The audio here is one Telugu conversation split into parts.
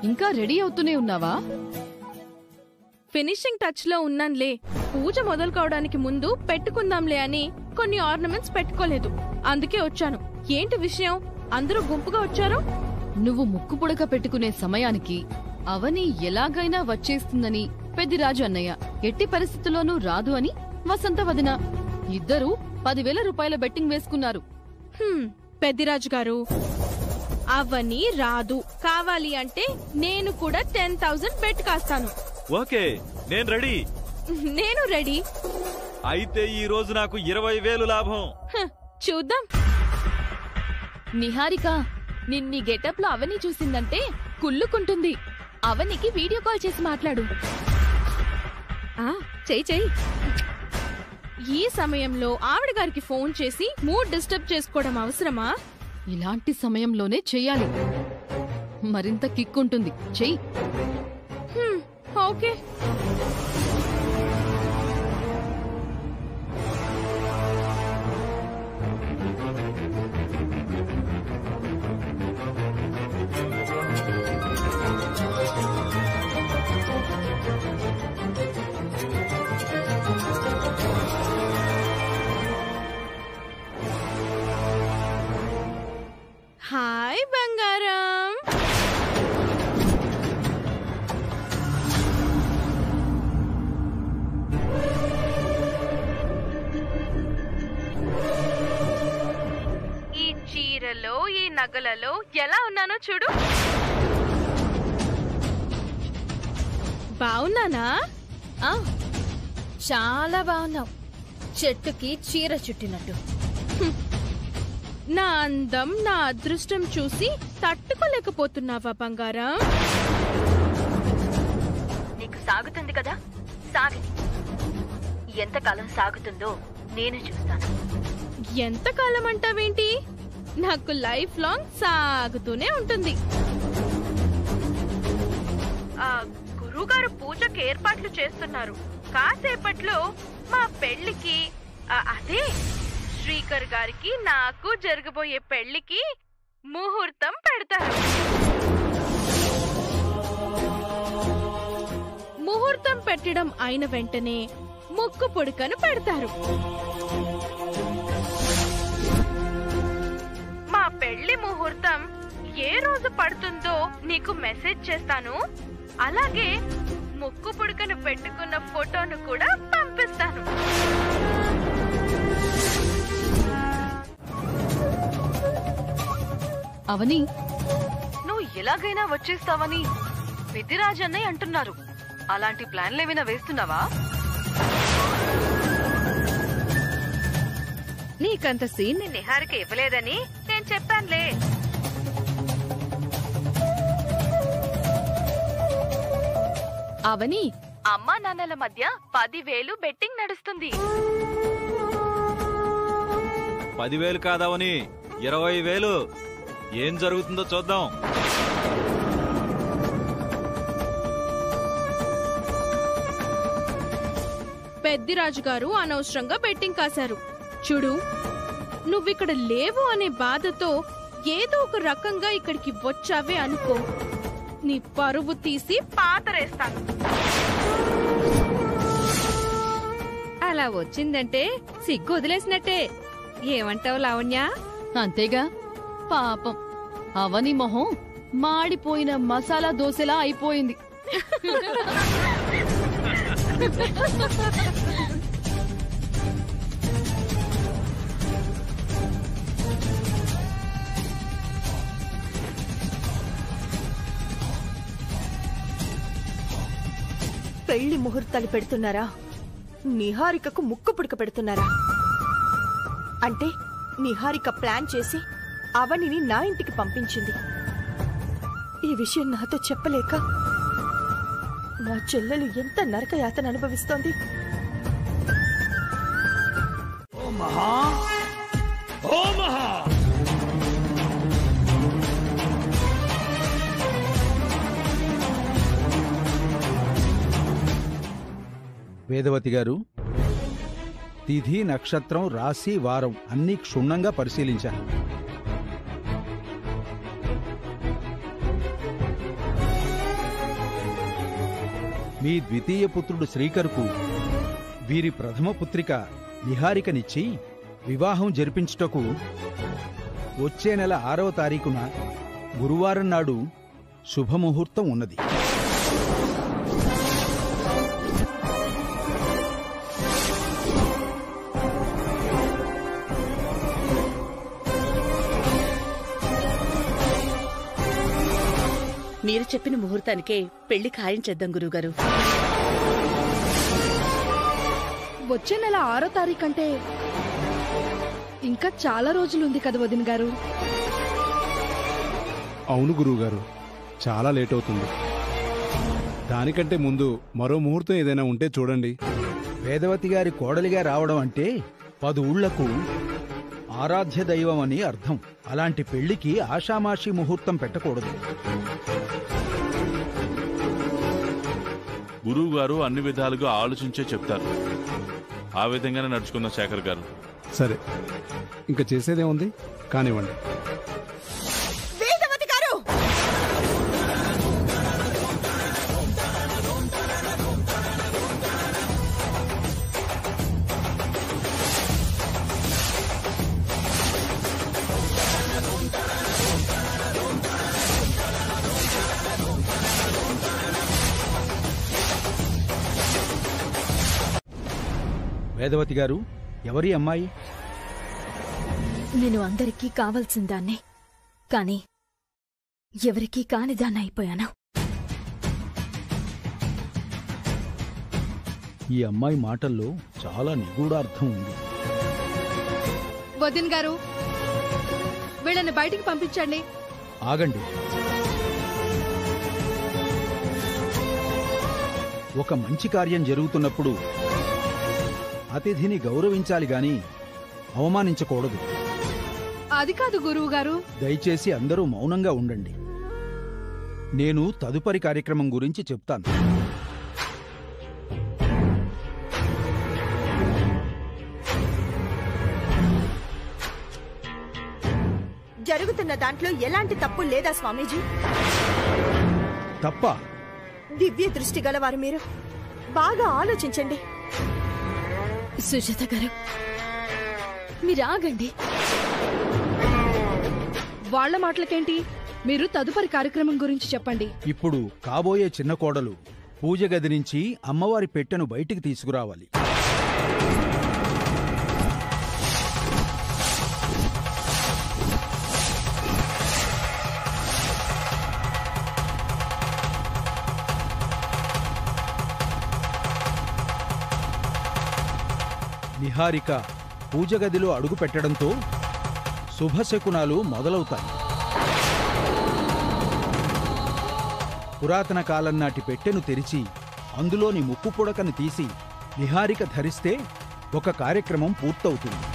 ఇంకా రెడీ అవుతూనే ఉన్నావా? ఫినిషింగ్ టచ్ లో ఉన్నాన్లే. పూజ మొదలు కావడానికి ముందు పెట్టుకుందాంలే అని కొన్ని ఆర్నమెంట్స్ పెట్టుకోలేదు, అందుకే వచ్చాను. ఏంటి విషయం? అందరూ గుంపుగా వచ్చారు. నువ్వు ముక్కు పుడక పెట్టుకునే సమయానికి అవని ఎలాగైనా వచ్చేస్తుందని పెద్దిరాజు అన్నయ్య, ఎట్టి పరిస్థితుల్లోనూ రాదు అని వసంత వదిన ఇద్దరూ 10,000 రూపాయల బెట్టింగ్ వేసుకున్నారు. పెద్దిరాజు గారు, అవని రాదు. కావాలి అంటే నేను కూడా 10,000 బెట్ కాస్తాను. ఓకే, నేను రెడీ. నేను రెడీ. అయితే ఈ రోజు నాకు 20,000 లాభం. చూద్దాం. నిహారిక, నిన్నీ గెటప్ లో అవని చూసిందంటే కుళ్ళుకుంటుంది. అవనికి వీడియో కాల్ చేసి మాట్లాడు. చెయ్యి. ఈ సమయంలో ఆవిడ గారికి ఫోన్ చేసి మూడ్ డిస్టర్బ్ చేసుకోవడం అవసరమా? ఇలాంటి సమయంలోనే చెయ్యాలి, మరింత కిక్ ఉంటుంది. చెయ్యి. ఓకే. హాయ్ బంగారం. ఈ చీరలో, ఈ నగలలో ఎలా ఉన్నానో చూడు. బావున్నానా? చాలా బాగున్నావు, చెట్టుకి చీర చుట్టినట్టు. నా అందం, నా అదృష్టం చూసి తట్టుకోలేకపోతున్నావా బంగారం? నీకు సాగుతుంది కదా, సాగని. ఎంతకాలం సాగుతుందో నేను చూస్తాను. ఎంతకాలం అంటావేంటి? నాకు లైఫ్ లాంగ్ సాగుతూనే ఉంటుంది. గురువుగారు పూజకి ఏర్పాట్లు చేస్తున్నారు. కాసేపట్లో మా పెళ్లికి, అదే శ్రీకర్ గారికి నాకు జరగబోయే పెళ్లికి ముహూర్తం పెడతారు. ముహూర్తం పెట్టడం అయిన వెంటనే ముక్కు పుడకను పెడతారు. మా పెళ్లి ముహూర్తం ఏ రోజు పడుతుందో నీకు మెసేజ్ చేస్తాను. అలాగే ముక్కు పుడకను పెట్టుకున్న ఫోటోను కూడా పంపిస్తాను. అవని, నువ్వు ఎలాగైనా వచ్చేస్తావని పెద్దిరాజు అన్నయ్య అంటున్నారు. అలాంటి ప్లాన్లేమైనా వేస్తున్నావా? నీకంత సీన్ నిహారిక ఇవ్వలేదని నేను చెప్పానులే. అవని, అమ్మా నాన్నల మధ్య 10,000 బెట్టింగ్ నడుస్తుంది. 10,000 కాదవని 20,000. ఏం జరుగుతుందో చూద్దాం. పెద్దిరాజు గారు అనవసరంగా బెట్టింగ్ కాశారు. చూడు, నువ్విక్కడ లేవు అనే బాధతో ఏదో ఒక రకంగా ఇక్కడికి వచ్చావే అనుకో, నీ పరువు తీసి పాతరేస్తాను. అలా వచ్చిందంటే సిగ్గు వదిలేసినట్టే. ఏమంటావు లావణ్య? అంతేగా. పాపం అవని మొహం మాడిపోయిన మసాలా దోశలా అయిపోయింది. పెళ్లి ముహూర్తాలు పెడుతున్నారా? నిహారికకు ముక్కు పుడక పెడుతున్నారా? అంటే నిహారిక ప్లాన్ చేసి అవనిని నా ఇంటికి పంపించింది. ఈ విషయం నాతో చెప్పలేక నా చెల్లెలు ఎంత నరకయాతన అనుభవిస్తోంది. వేదవతి గారు, తిథి, నక్షత్రం, రాశి, వారం అన్నీ క్షుణ్ణంగా పరిశీలించాను. మీ ద్వితీయ పుత్రుడు శ్రీకరుకు వీరి ప్రథమ పుత్రిక నిహారికనిచ్చి వివాహం జరిపించుటకు వచ్చే నెల 6వ తారీఖున గురువారం నాడు శుభముహూర్తం ఉన్నది. మీరు చెప్పిన ముహూర్తానికే పెళ్లి ఖాయం చేద్దాం గురువుగారు. వచ్చే నెల 6వ తారీఖంటే ఇంకా చాలా రోజులుంది కదా వదిన గారు. అవును గురువుగారు, చాలా లేట్ అవుతుంది. దానికంటే ముందు మరో ముహూర్తం ఏదైనా ఉంటే చూడండి. వేదవతి గారి కోడలిగా రావడం అంటే 10 ఊళ్లకు ఆరాధ్య దైవం అని అర్థం. అలాంటి పెళ్లికి ఆషామాషి ముహూర్తం పెట్టకూడదు. గురువు గారు అన్ని విధాలుగా ఆలోచించే చెప్తారు. ఆ విధంగానే నడుచుకుందాం శేఖర్ గారు. సరే, ఇంకా చేసేదేముంది, కానివ్వండి. వేదవతి గారు! వేదవతి గారు, ఎవరి అమ్మాయి? నేను అందరికీ కావలసిందాన్నే, కాని ఎవరికీ కానిదాన్నైపోయాను. ఈ అమ్మాయి మాటల్లో చాలా నిగూఢార్థం ఉంది. వదిన గారు, వీళ్ళని బయటికి పంపించండి. ఆగండి. ఒక మంచి కార్యం జరుగుతున్నప్పుడు అతిథిని గౌరవించాలి గాని అవమానించకూడదు. అది కాదు గురువు గారు. దయచేసి అందరూ మౌనంగా ఉండండి. నేను తదుపరి కార్యక్రమం గురించి చెప్తాను. జరుగుతున్న దాంట్లో ఎలాంటి తప్పు లేదా స్వామీజీ? తప్ప? దివ్య దృష్టి గలవారు మీరు, బాగా ఆలోచించండి. సుజాత గారు, మీరు ఆగండి. వాళ్ల మాటలకేంటి? మీరు తదుపరి కార్యక్రమం గురించి చెప్పండి. ఇప్పుడు కాబోయే చిన్న కోడలు పూజ గది నుంచి అమ్మవారి పెట్టెను బయటికి తీసుకురావాలి. నిహారిక పూజ గదిలో అడుగు పెట్టడంతో శుభశకునాలు మొదలవుతాయి. పురాతన కాలం నాటి పెట్టెను తెరిచి అందులోని ముక్కు పుడకను తీసి నిహారిక ధరిస్తే ఒక కార్యక్రమం పూర్తవుతుంది.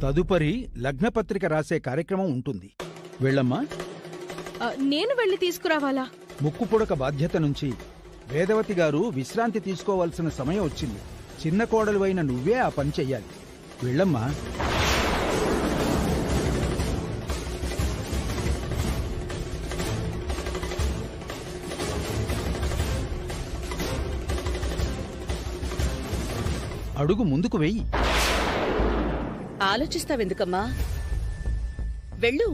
తదుపరి లగ్నపత్రిక రాసే కార్యక్రమం ఉంటుంది. వెళ్ళమ్మా. నేను వెళ్ళి తీసుకురావాలా? ముక్కు పుడక బాధ్యత నుంచి వేదవతి గారు విశ్రాంతి తీసుకోవాల్సిన సమయం వచ్చింది. చిన్న కోడలువైన నువ్వే ఆ పని చెయ్యాలి. వెళ్ళమ్మా. అడుగు ముందుకు వెయ్యి. ఆలోచిస్తావెందుకమ్మా, వెళ్ళు.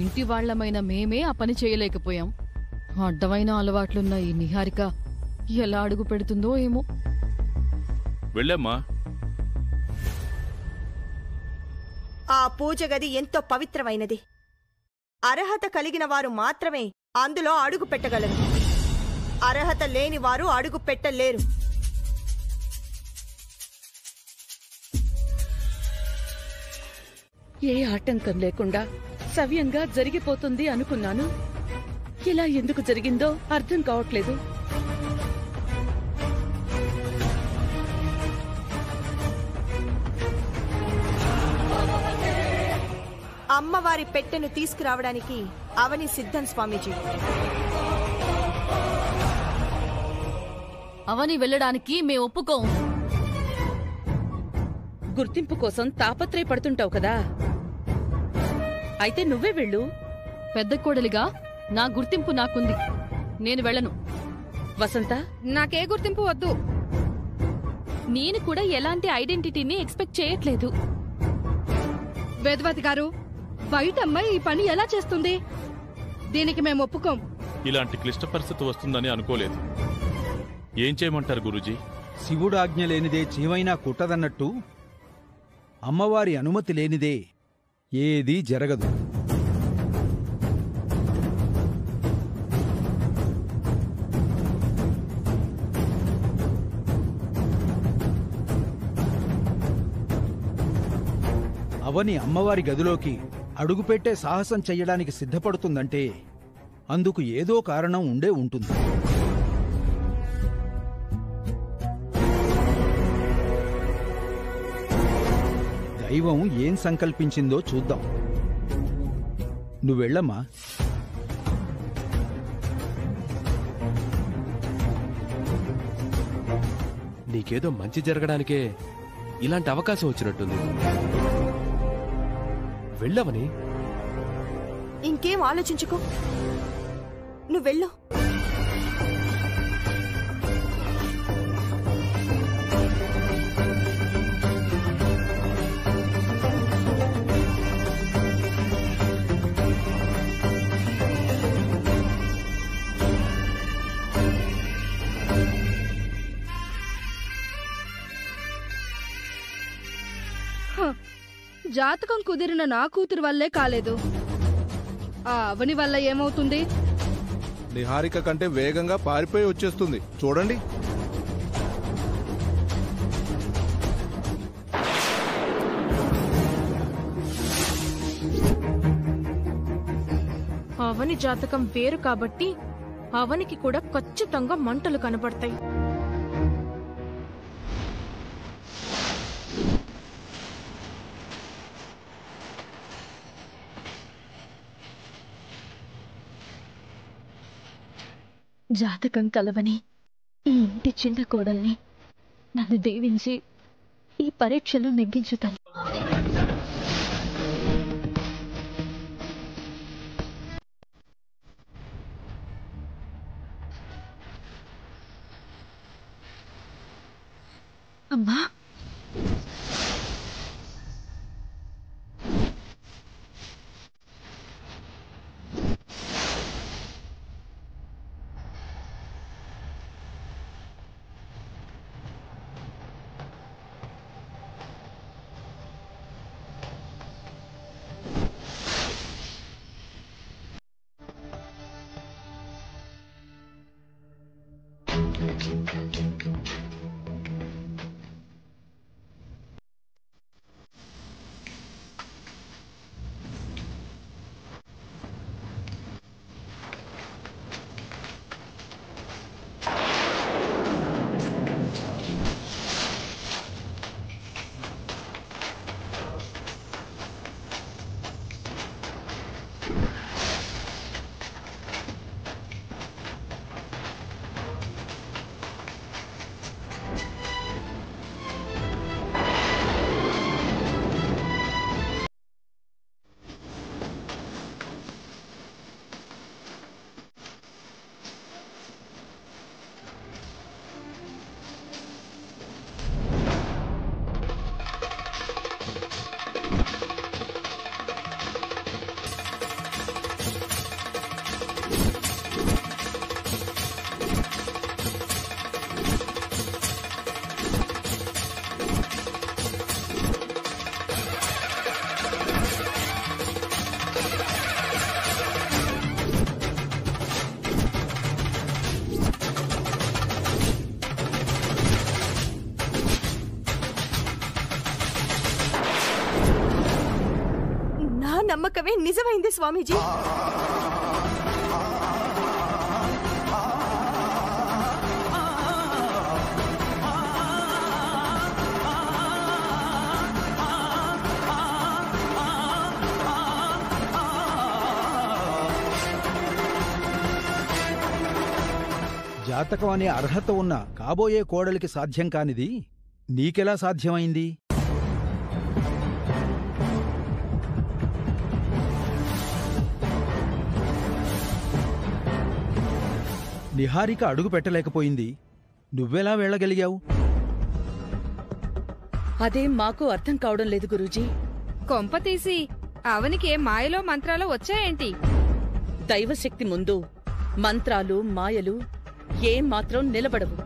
ఇంటి వాళ్లమైన మేమే ఆ పని చేయలేకపోయాం. అడ్డమైన అలవాట్లున్న ఈ నిహారిక ఎలా అడుగు పెడుతుందో ఏమో. వెళ్ళమ్మా. ఆ పూజ గది ఎంతో పవిత్రమైనది. అర్హత కలిగిన వారు మాత్రమే అందులో అడుగు పెట్టగలరు. అర్హత లేని వారు అడుగు పెట్టలేరు. ఏ ఆటంకం లేకుండా సవ్యంగా జరిగిపోతుంది అనుకున్నాను. ఇలా ఎందుకు జరిగిందో అర్థం కావట్లేదు. అమ్మవారి పెట్టెను తీసుకురావడానికి అవని సిద్ధం స్వామీజీ. అవని వెళ్ళడానికి మే ఒప్పుకోం. గుర్తింపు కోసం తాపత్రయపడుతుంటావు కదా, అయితే నువ్వే వెళ్ళు. పెద్ద కోడలిగా నా గుర్తింపు నాకుంది, నేను వెళ్ళను. వసంత, నాకే గుర్తింపు వద్దు. నేను కూడా ఎలాంటి ఐడెంటిటీని ఎక్స్పెక్ట్ చేయట్లేదు. వేదవతి గారు, బయటమ్మాయి ఈ పని ఎలా చేస్తుంది? దీనికి మేము ఒప్పుకోం. ఇలాంటి క్లిష్ట పరిస్థితి వస్తుందని అనుకోలేదు. ఏం చేయమంటారు గురూజీ? శివుడాజ్ఞ లేనిదే జీవైనా కుట్టదన్నట్టు అమ్మవారి అనుమతి లేనిదే ఏదీ జరగదు. అవని అమ్మవారి గదిలోకి అడుగుపెట్టే సాహసం చెయ్యడానికి సిద్ధపడుతుందంటే అందుకు ఏదో కారణం ఉండే ఉంటుంది. దైవం ఏం సంకల్పించిందో చూద్దాం. నువ్వెళ్ళమ్మా. నీకేదో మంచి జరగడానికే ఇలాంటి అవకాశం వచ్చినట్టుంది. వెళ్ళవని. ఇంకేం ఆలోచించుకో, నువ్వెళ్ళు. జాతకం కుదిరిన నా కూతురు వల్లే కాలేదు, ఆ అవని వల్ల ఏమవుతుంది? నిహారిక కంటే వేగంగా పారిపోయి వచ్చేస్తుంది చూడండి. అవని జాతకం వేరు కాబట్టి అవనికి కూడా ఖచ్చితంగా మంటలు కనబడతాయి. జాతకం కలవని ఈ ఇంటి చిన్న కోడల్ని నన్ను దీవించి ఈ పరీక్షలు నెగ్గించుతాను. అమ్మా, నమ్మకమే నిజమైంది స్వామీజీ. జాతకం అనే అర్హత ఉన్న కాబోయే కోడలికి సాధ్యం కానిది నీకెలా సాధ్యమైంది? నిహారిక అడుగు పెట్టలేకపోయింది, నువ్వెలా వెళ్ళగలిగావు? అదేం మాకు అర్థం కావడం లేదు గురూజీ. కొంప తీసి అవనికి ఏ మాయలో మంత్రాలో వచ్చాయేంటి? దైవశక్తి ముందు మంత్రాలు మాయలు ఏం మాత్రం నిలబడవు.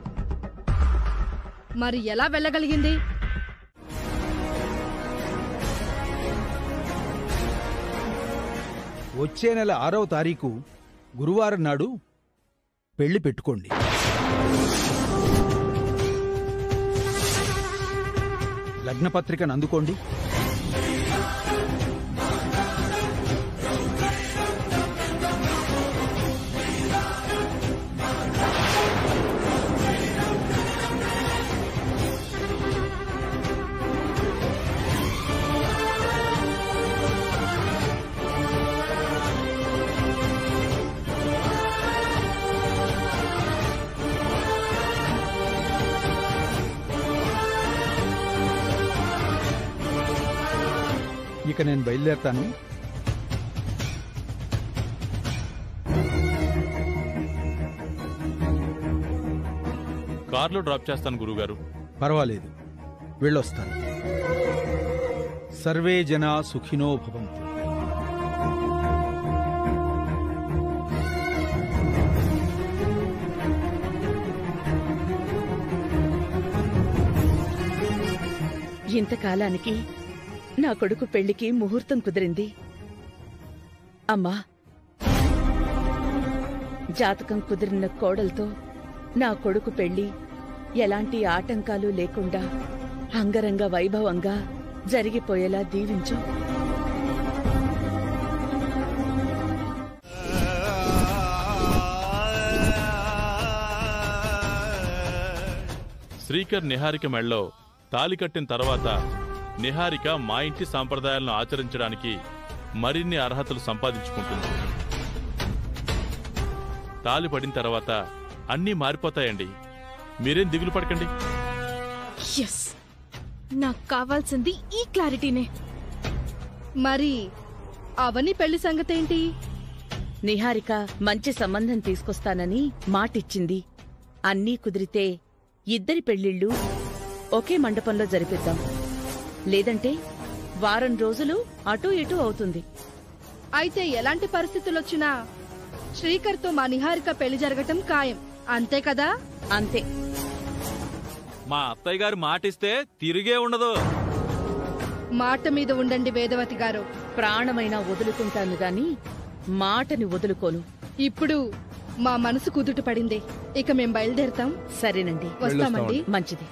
మరి ఎలా వెళ్ళగలిగింది? వచ్చే నెల 6వ తారీఖు గురువారం నాడు పెళ్లి పెట్టుకోండి. లగ్నపత్రికను అందుకోండి. ఇక నేను బయలుదేరతాను. కార్లో డ్రాప్ చేస్తాను గురుగారు. పర్వాలేదు, వెళ్ళొస్తాను. సర్వే జనా సుఖినో భవంతు. ఇంతకాలానికి నా కొడుకు పెళ్లికి ముహూర్తం కుదిరింది. అమ్మా, జాతకం కుదిరిన కోడలతో నా కొడుకు పెళ్లి ఎలాంటి ఆటంకాలు లేకుండా అంగరంగ వైభవంగా జరిగిపోయేలా దీవించు. శ్రీకర్ నిహారిక మెళ్ళలో తాలి కట్టిన తర్వాత నిహారిక మా ఇంటి సాంప్రదాయాలను ఆచరించడానికి మరిన్ని అర్హతలు సంపాదించుకుంటుంది. తాలి పడిన తర్వాత అన్నీ మారిపోతాయండి, మీరేం దిగులు పడకండి. ఎస్, నాకు కావాల్సింది ఈ క్లారిటీనే. మరి అవని పెళ్లి సంగతేంటి? నిహారిక మంచి సంబంధం తీసుకొస్తానని మాటిచ్చింది. అన్నీ కుదిరితే ఇద్దరి పెళ్లిళ్ళు ఒకే మండపంలో జరిపిద్దాం. లేదంటే వారం రోజులు అటూ ఇటూ అవుతుంది. అయితే ఎలాంటి పరిస్థితులొచ్చినా శ్రీకర్తో మా నిహారిక పెళ్లి జరగటం ఖాయం, అంతే కదా? అంతే. మా అత్తయ్య గారు మాటిస్తే తిరిగే ఉండదు. మాట మీద ఉండండి వేదవతి గారు. ప్రాణమైనా వదులుకుంటాను గాని మాటని వదులుకోను. ఇప్పుడు మా మనసు కుదుట పడింది. ఇక మేం బయలుదేరతాం. సరేనండి, వస్తామండి. మంచిది.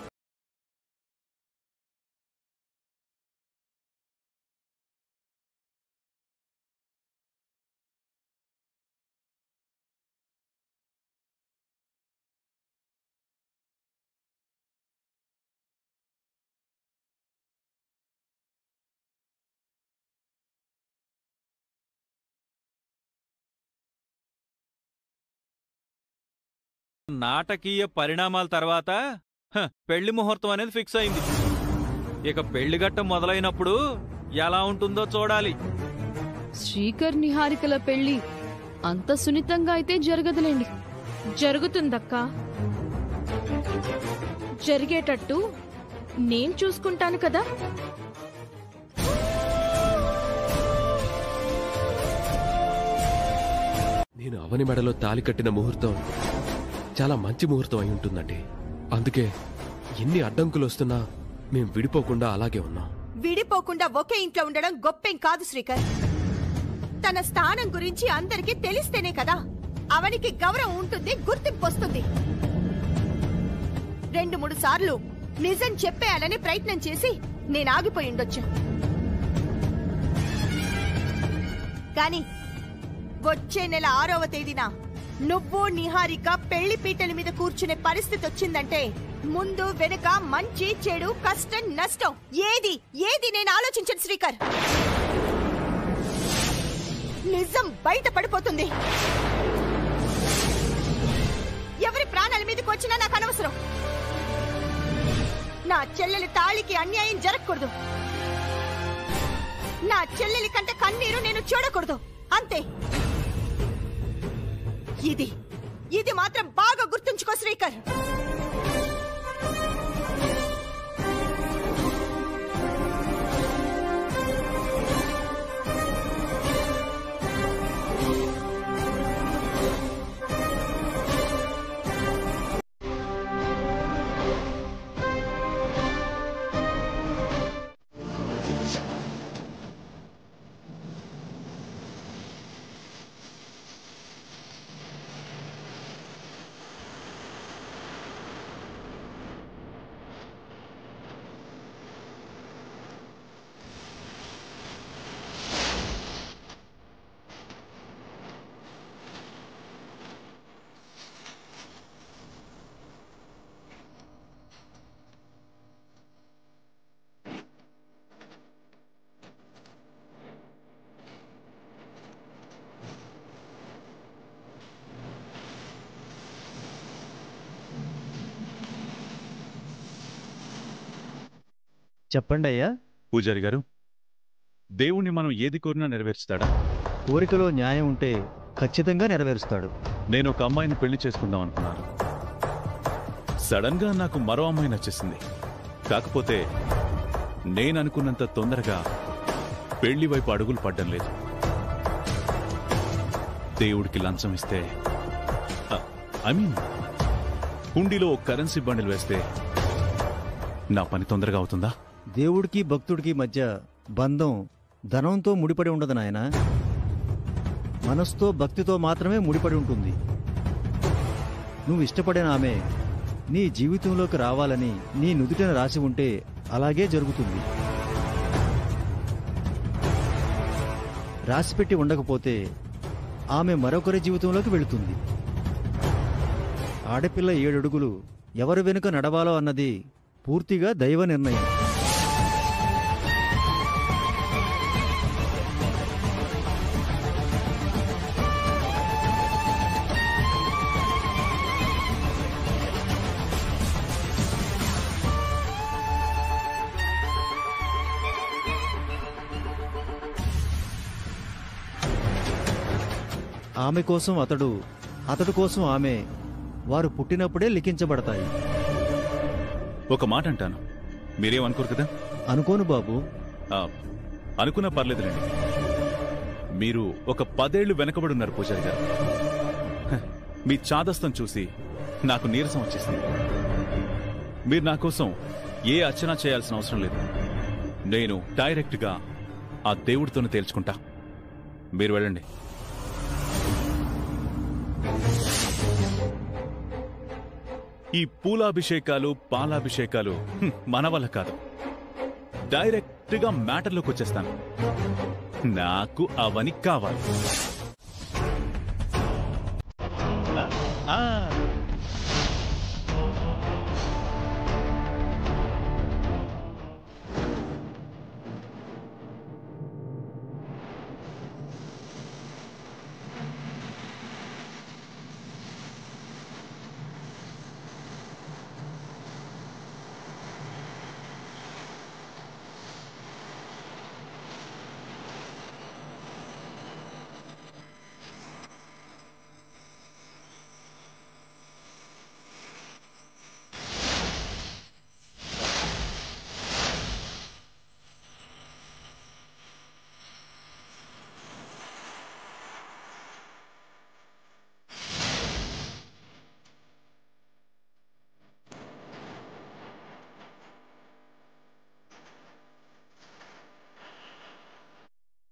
నాటకీయ పరిణామాల తర్వాత పెళ్లి ముహూర్తం అనేది ఫిక్స్ అయింది. ఇక పెళ్లి గట్ట మొదలైనప్పుడు ఎలా ఉంటుందో చూడాలి. శ్రీకర్ నిహారికల పెళ్లి అంత సున్నితంగా అయితే జరగదులేండి. జరుగుతుందక్కా. జరిగేటట్టు నేను చూసుకుంటాను కదా. నేను అవని మెడలో తాలి కట్టిన ముహూర్తం చాలా మంచి ముహూర్తం అయి ఉంటుందండి. అందుకే ఎన్ని అడ్డంకులు వస్తున్నా మేం విడిపోకుండా అలాగే ఉన్నాం. విడిపోకుండా ఒకే ఇంట్లో ఉండడం గొప్పేం కాదు శ్రీకర్. తన స్థానం గురించి అందరికీ తెలిస్తేనే కదా అవనికి గౌరవం ఉంటుంది, గుర్తింపు వస్తుంది. 2-3 సార్లు నిజం చెప్పేయాలని ప్రయత్నం చేసి నేను ఆగిపోయి ఉండొచ్చు. కానీ వచ్చే నెల 6వ తేదీన నువ్వు నిహారిక పెళ్లి పీటల మీద కూర్చునే పరిస్థితి వచ్చిందంటే ముందు వెనుక మంచి చెడు కష్టం నష్టం ఏది నేను ఆలోచించను శ్రీకర్. నిజం బయట పడిపోతుంది. ఎవరి ఏమైనా నాకు అనవసరం. నా చెల్లెలి తాళికి అన్యాయం జరగకూడదు. నా చెల్లెలి కంటే కన్నీరు నేను చూడకూడదు. అంతే. ఇది మాత్రం బాగా గుర్తుంచుకో శ్రీకర్. చెప్పండి అయ్యా. పూజారి గారు, దేవుణ్ణి మనం ఏది కోరినా నెరవేరుస్తాడా? కోరికలో న్యాయం ఉంటే ఖచ్చితంగా నెరవేరుస్తాడు. నేను ఒక అమ్మాయిని పెళ్లి చేసుకుందాం అనుకున్నాను. సడన్ గా నాకు మరో అమ్మాయి నచ్చేసింది. కాకపోతే నేను అనుకున్నంత తొందరగా పెళ్లి వైపు అడుగులు పడ్డం లేదు. దేవుడికి లంచం ఇస్తే, హుండీలో ఒక కరెన్సీ బండిల్ వేస్తే నా పని తొందరగా అవుతుందా? దేవుడికి భక్తుడికి మధ్య బంధం ధనంతో ముడిపడి ఉండదు నాయనా. మనసుతో భక్తితో మాత్రమే ముడిపడి ఉంటుంది. నువ్వు ఇష్టపడిన ఆమె నీ జీవితంలోకి రావాలని నీ నుదుటిన రాసి ఉంటే అలాగే జరుగుతుంది. రాసిపెట్టి ఉండకపోతే ఆమె మరొకరి జీవితంలోకి వెళుతుంది. ఆడపిల్ల 7 అడుగులు ఎవరి వెనుక నడవాలో అన్నది పూర్తిగా దైవ నిర్ణయం. ఆమె కోసం అతడు, అతడు కోసం ఆమె, వారు పుట్టినప్పుడే లిఖించబడతాయి. ఒక మాట అంటాను, మీరేమనుకోరు కదా? అనుకోను బాబు. అనుకున్నా పర్లేదులేండి. మీరు ఒక 10 ఏళ్లు వెనకబడి ఉన్నారు పూజారి గారు. మీ చాదస్తం చూసి నాకు నీరసం వచ్చేసింది. మీరు నా కోసం ఏ అర్చన చేయాల్సిన అవసరం లేదు. నేను డైరెక్ట్గా ఆ దేవుడితోనే తేల్చుకుంటా. మీరు వెళ్ళండి. ఈ పూలాభిషేకాలు పాలాభిషేకాలు మన వల్ల కాదు. డైరెక్ట్గా మ్యాటర్లోకి వచ్చేస్తాను. నాకు అవని కావాలి.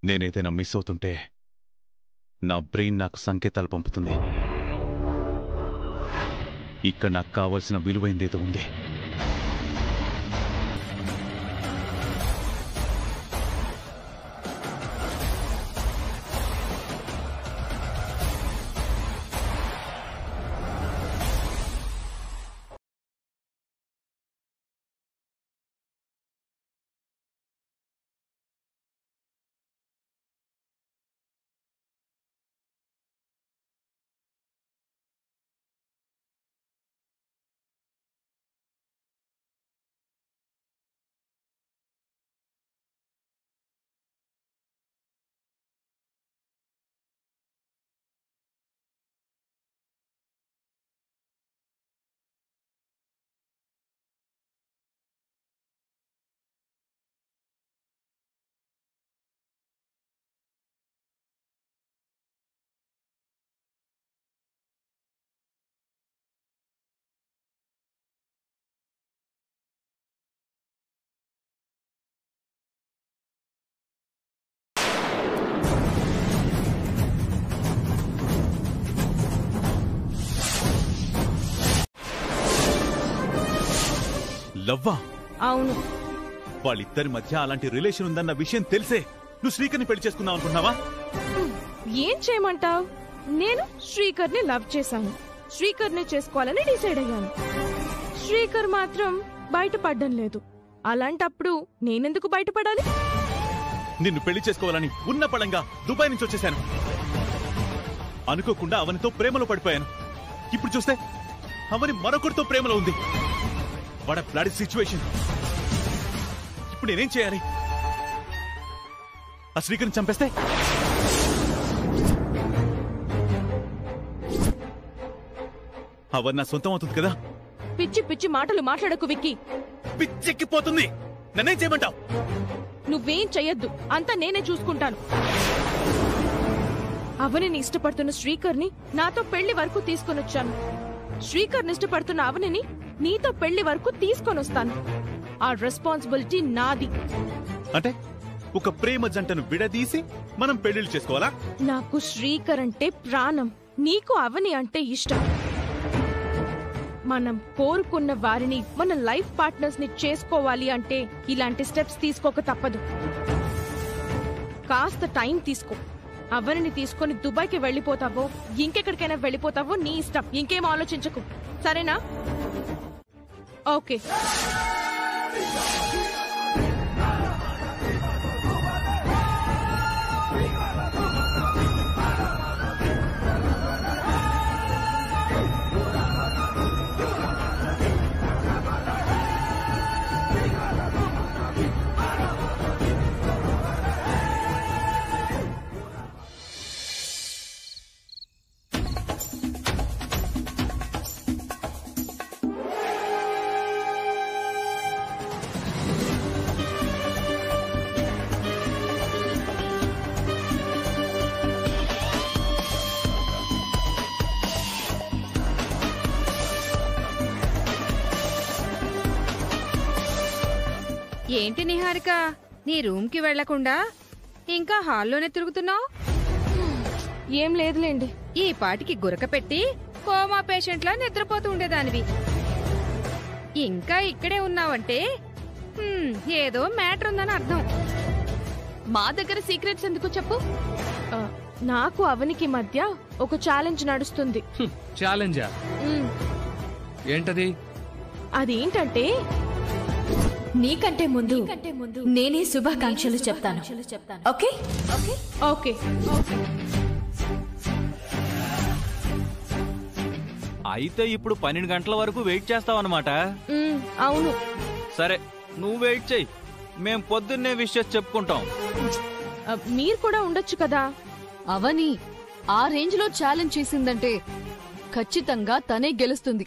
నేనేదైనా మిస్ అవుతుంటే నా బ్రెయిన్ నాకు సంకేతాలు పంపుతుంది. ఇక్కడ నాకు కావాల్సిన విలువైందేదో ఉంది. లవ్వా? అవును. వాళ్ళిద్దరి మధ్య అలాంటి రిలేషన్ ఉందన్న విషయం తెలిసే నువ్వు శ్రీకర్ని పెళ్లి చేసుకుందాం అనుకుంటున్నావా? ఏం చేయమంటావ్? నేను శ్రీకర్ని లవ్ చేశాను, శ్రీకర్ని చేసుకోవాలని డిసైడ్ అయ్యాను. శ్రీకర్ మాత్రం బయటపడ్డం లేదు. అలాంటప్పుడు నేనెందుకు బయటపడాలి? నిన్ను పెళ్లి చేసుకోవాలని ఉన్న పళంగా దుబాయ్ నుంచి వచ్చేశాను. అనుకోకుండా అవనితో ప్రేమలో పడిపోయాను. ఇప్పుడు చూస్తే అవని మరొకరితో ప్రేమలో ఉంది. వాడ బ్లడ్ సిచ్యువేషన్. ఇప్పుడు నేనేం చేయాలి? ఆ శ్రీకర్ని చంపేస్తే అవని నా సొంతం అవుతుంది కదా? పిచ్చి పిచ్చి మాటలు మాట్లాడకు విక్కీ. పిచ్చెక్కిపోతుంది. నన్నేం చేయమంటావు? నువ్వేం చెయ్యొద్దు, అంతా నేనే చూసుకుంటాను. అవనిని ఇష్టపడుతున్న శ్రీకర్ని నాతో పెళ్లి వరకు తీసుకొనొచ్చాను. శ్రీకర్ని ఇష్టపడుతున్న అవనిని నీతో పెళ్లి వరకు తీసుకొనొస్తాను. ఆ రెస్పాన్సిబిలిటీ నాది. అంటే ఒక ప్రేమ జంటను విడదీసి మనం పెళ్లిళ్ళు చేసుకోవాలా? నాకు శ్రీకర్ అంటే ప్రాణం, నీకు అవని అంటే ఇష్టం. మనం కోరుకున్న వారిని మన లైఫ్ పార్ట్నర్స్ ని చేసుకోవాలి అంటే ఇలాంటి స్టెప్స్ తీసుకోక తప్పదు. కాస్త టైం తీసుకో. అవనిని తీసుకొని దుబాయ్కి వెళ్ళిపోతావో ఇంకెక్కడికైనా వెళ్ళిపోతావో నీ ఇష్టం. ఇంకేం ఆలోచించకు, సరేనా? ఓకే. ఏంటి నిహారిక, నీ రూమ్ కి వెళ్లకుండా ఇంకా హాల్లోనే తిరుగుతున్నావు? ఏం లేదులేండి. ఈ పాటికి గురక పెట్టి కోమా పేషెంట్ లా నిద్రపోతూ ఉండేదానివి. ఇంకా ఇక్కడే ఉన్నావంటే ఏదో మ్యాటర్ ఉందని అర్థం. మా దగ్గర సీక్రెట్స్ ఎందుకు చెప్పు? నాకు అవనికి మధ్య ఒక ఛాలెంజ్ నడుస్తుంది. ఛాలెంజా? ఏంటది? అదేంటంటే నీకంటే ముందు నేనే శుభాకాంక్షలు చెప్తాను. Okay okay. అయితే ఇప్పుడు 12 గంటల వరకు వెయిట్ చేస్తావన్నమాట? అవును. సరే, నువ్వు వెయిట్ చెయ్యి. మేం పొద్దున్నే విషయం చెప్పుకుంటాం. మీరు కూడా ఉండొచ్చు కదా. అవని ఆ రేంజ్ లో ఛాలెంజ్ చేసిందంటే ఖచ్చితంగా తనే గెలుస్తుంది.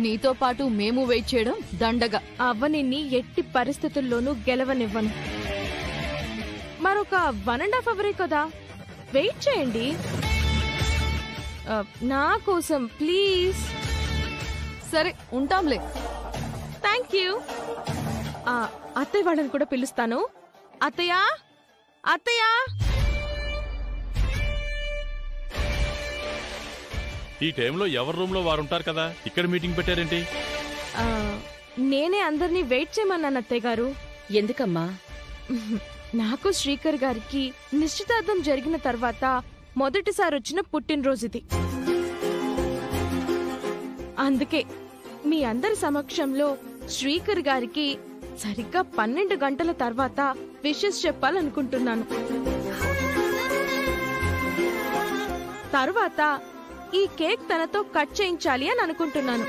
నీతో పాటు మేము వెయిట్ చేయడం దండగా. అవనిని ఎట్టి పరిస్థితుల్లోనూ గెలవనివ్వను. మరొక 1.5 అవరే కదా, వెయిట్ చేయండి నా కోసం ప్లీజ్. సరే, ఉంటాంలే. Thank you. అత్తయ్య వాళ్ళని కూడా పిలుస్తాను. అత్తయ్య, అత్తయ్య. ఈ టైంలో ఎవరి రూమ్ లో వారుంటారు కదా, ఇక్కడ మీటింగ్ పెట్టారేంటి? నేనే అందరినీ వెయిట్ చేయమన్నాను అత్తయ్య గారు. ఎందుకమ్మా? నాకు శ్రీకర్ గారికి నిశ్చితార్థం జరిగిన తర్వాత మొదటిసారి వచ్చిన పుట్టినరోజు ఇది. అందుకే మీ అందరి సమక్షంలో శ్రీకర్ గారికి సరిగ్గా 12 గంటల తర్వాత విషెస్ చెప్పాలనుకుంటున్నాను. తర్వాత ఈ కేక్ తనతో కట్ చేయించాలి అని అనుకుంటున్నాను.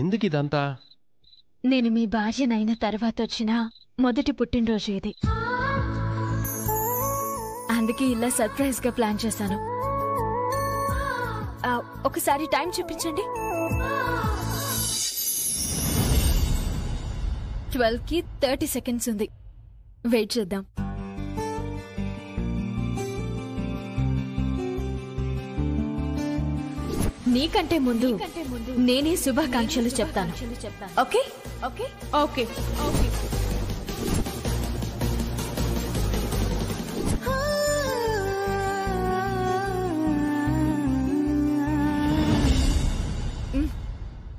ఎందుకు ఇదంతా? నేను మీ భార్యనైన తర్వాత వచ్చిన మొదటి పుట్టినరోజు ఇది. అందుకే ఇలా సర్ప్రైజ్ గా ప్లాన్ చేశాను. ఒకసారి టైం చూపించండి. 12కి 30 సెకండ్స్ ఉంది. వెయిట్ చేద్దాం. నీకంటే ముందు నేనే శుభాకాంక్షలు చెప్తాను. Okay okay okay.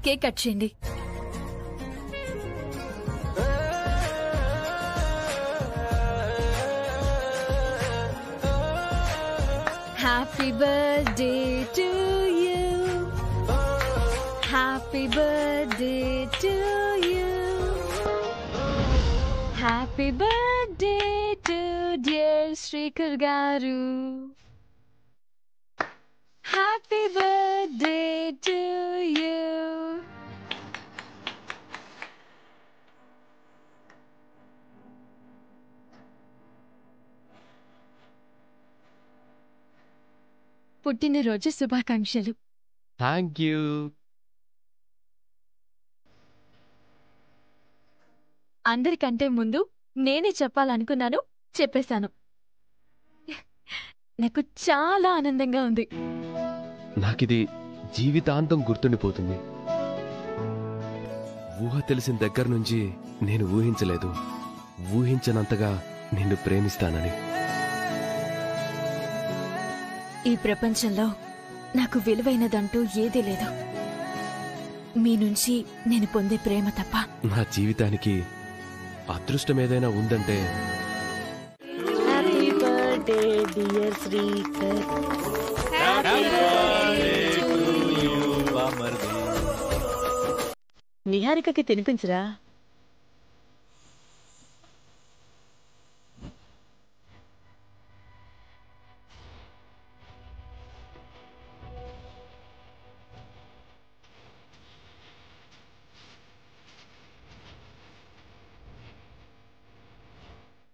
Cake cut చేయండి. Happy birthday to you, happy birthday to you, happy birthday to dear Srikar గారు, హ్యాపీ బర్త్డే టు యూ. పుట్టినరోజు శుభాకాంక్షలు. Thank you. అందరికంటే ముందు నేనే చెప్పాలనుకున్నాను, చెప్పేశాను. నాకు చాలా ఆనందంగా ఉంది. నాకిది జీవితాంతం గుర్తుండిపోతుంది. ఊహ తెలిసిన దగ్గర నుంచి నేను ఊహించలేదు, ఊహించనంతగా నిన్ను ప్రేమిస్తానని. ఈ ప్రపంచంలో నాకు విలువైనదంటూ ఏదీ లేదు. మీ నుంచి నేను పొందే ప్రేమ తప్ప. నా జీవితానికి అదృష్టం ఏదైనా ఉందంటే హ్యాపీ బర్త్డే డియర్ శ్రీకర్. నిహారికకి తినిపించరా?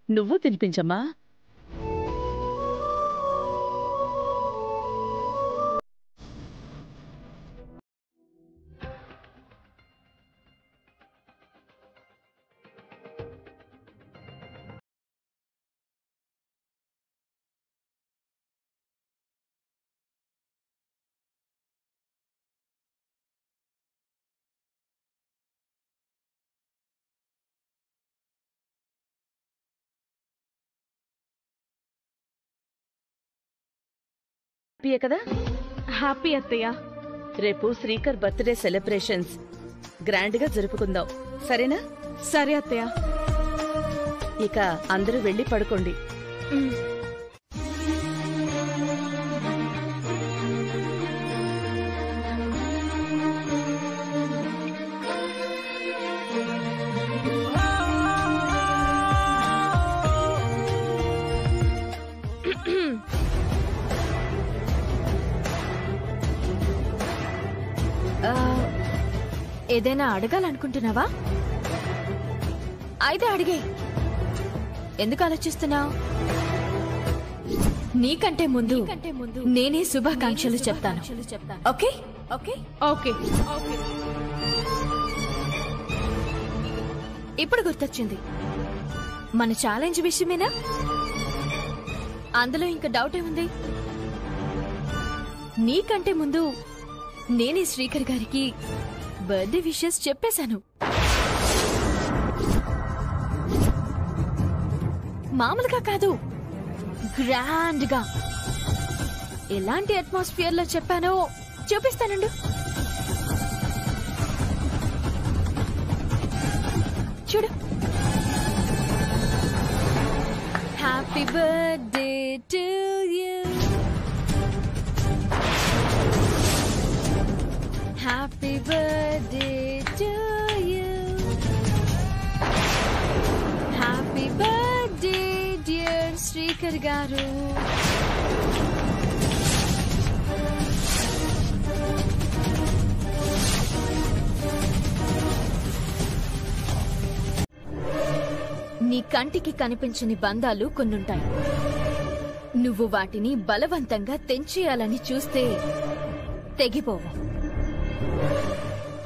నువ్వు తినిపించమ్మా. హ్యాపీయే కదా? హ్యాపీ అత్తయ్య. రేపు శ్రీకర్ బర్త్డే సెలబ్రేషన్స్ గ్రాండ్ గా జరుపుకుందాం, సరేనా? సరే అత్తయ్య. ఇక అందరూ వెళ్ళి పడుకోండి. ఏదైనా అడగాలనుకుంటున్నావా? అయితే అడిగే. ఎందుకు ఆలోచిస్తున్నావు? నీకంటే ముందు నేనే శుభాకాంక్షలు చెప్తాను. Okay okay okay. ఇప్పుడు గుర్తొచ్చింది. మన ఛాలెంజ్ విషయమేనా? అందులో ఇంకా డౌట్ ఏముంది? నీకంటే ముందు నేనే శ్రీకర్ గారికి బర్త్డే విషెస్ చెప్పేశాను. మామూలుగా కాదు, గ్రాండ్ గా. ఎలాంటి అట్మాస్ఫియర్ లో చెప్పానో చూపిస్తానండు. చూడు. Happy birthday to you, happy birthday Srikar గారు. నీ కంటికి కనిపించని బంధాలు కొన్నుంటాయి. నువ్వు వాటిని బలవంతంగా తెంచేయాలని చూస్తే తెగిపోవు.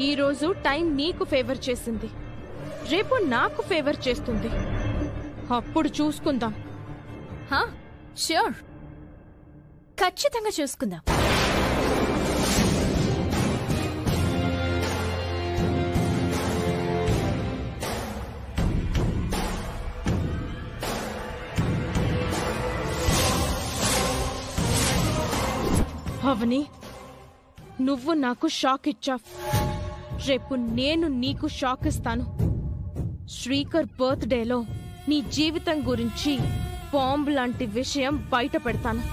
ఈరోజు టైం నీకు ఫేవర్ చేసింది, రేపు నాకు ఫేవర్ చేస్తుంది. అప్పుడు చూసుకుందాం. ష్యూర్, ఖచ్చితంగా చూసుకుందాం. అవని, నువ్వు నాకు షాక్ ఇచ్చావు. రేపు నేను నీకు షాక్ ఇస్తాను. శ్రీకర్ బర్త్డేలో నీ జీవితం గురించి బాంబు లాంటి విషయం బయట పెడతాను.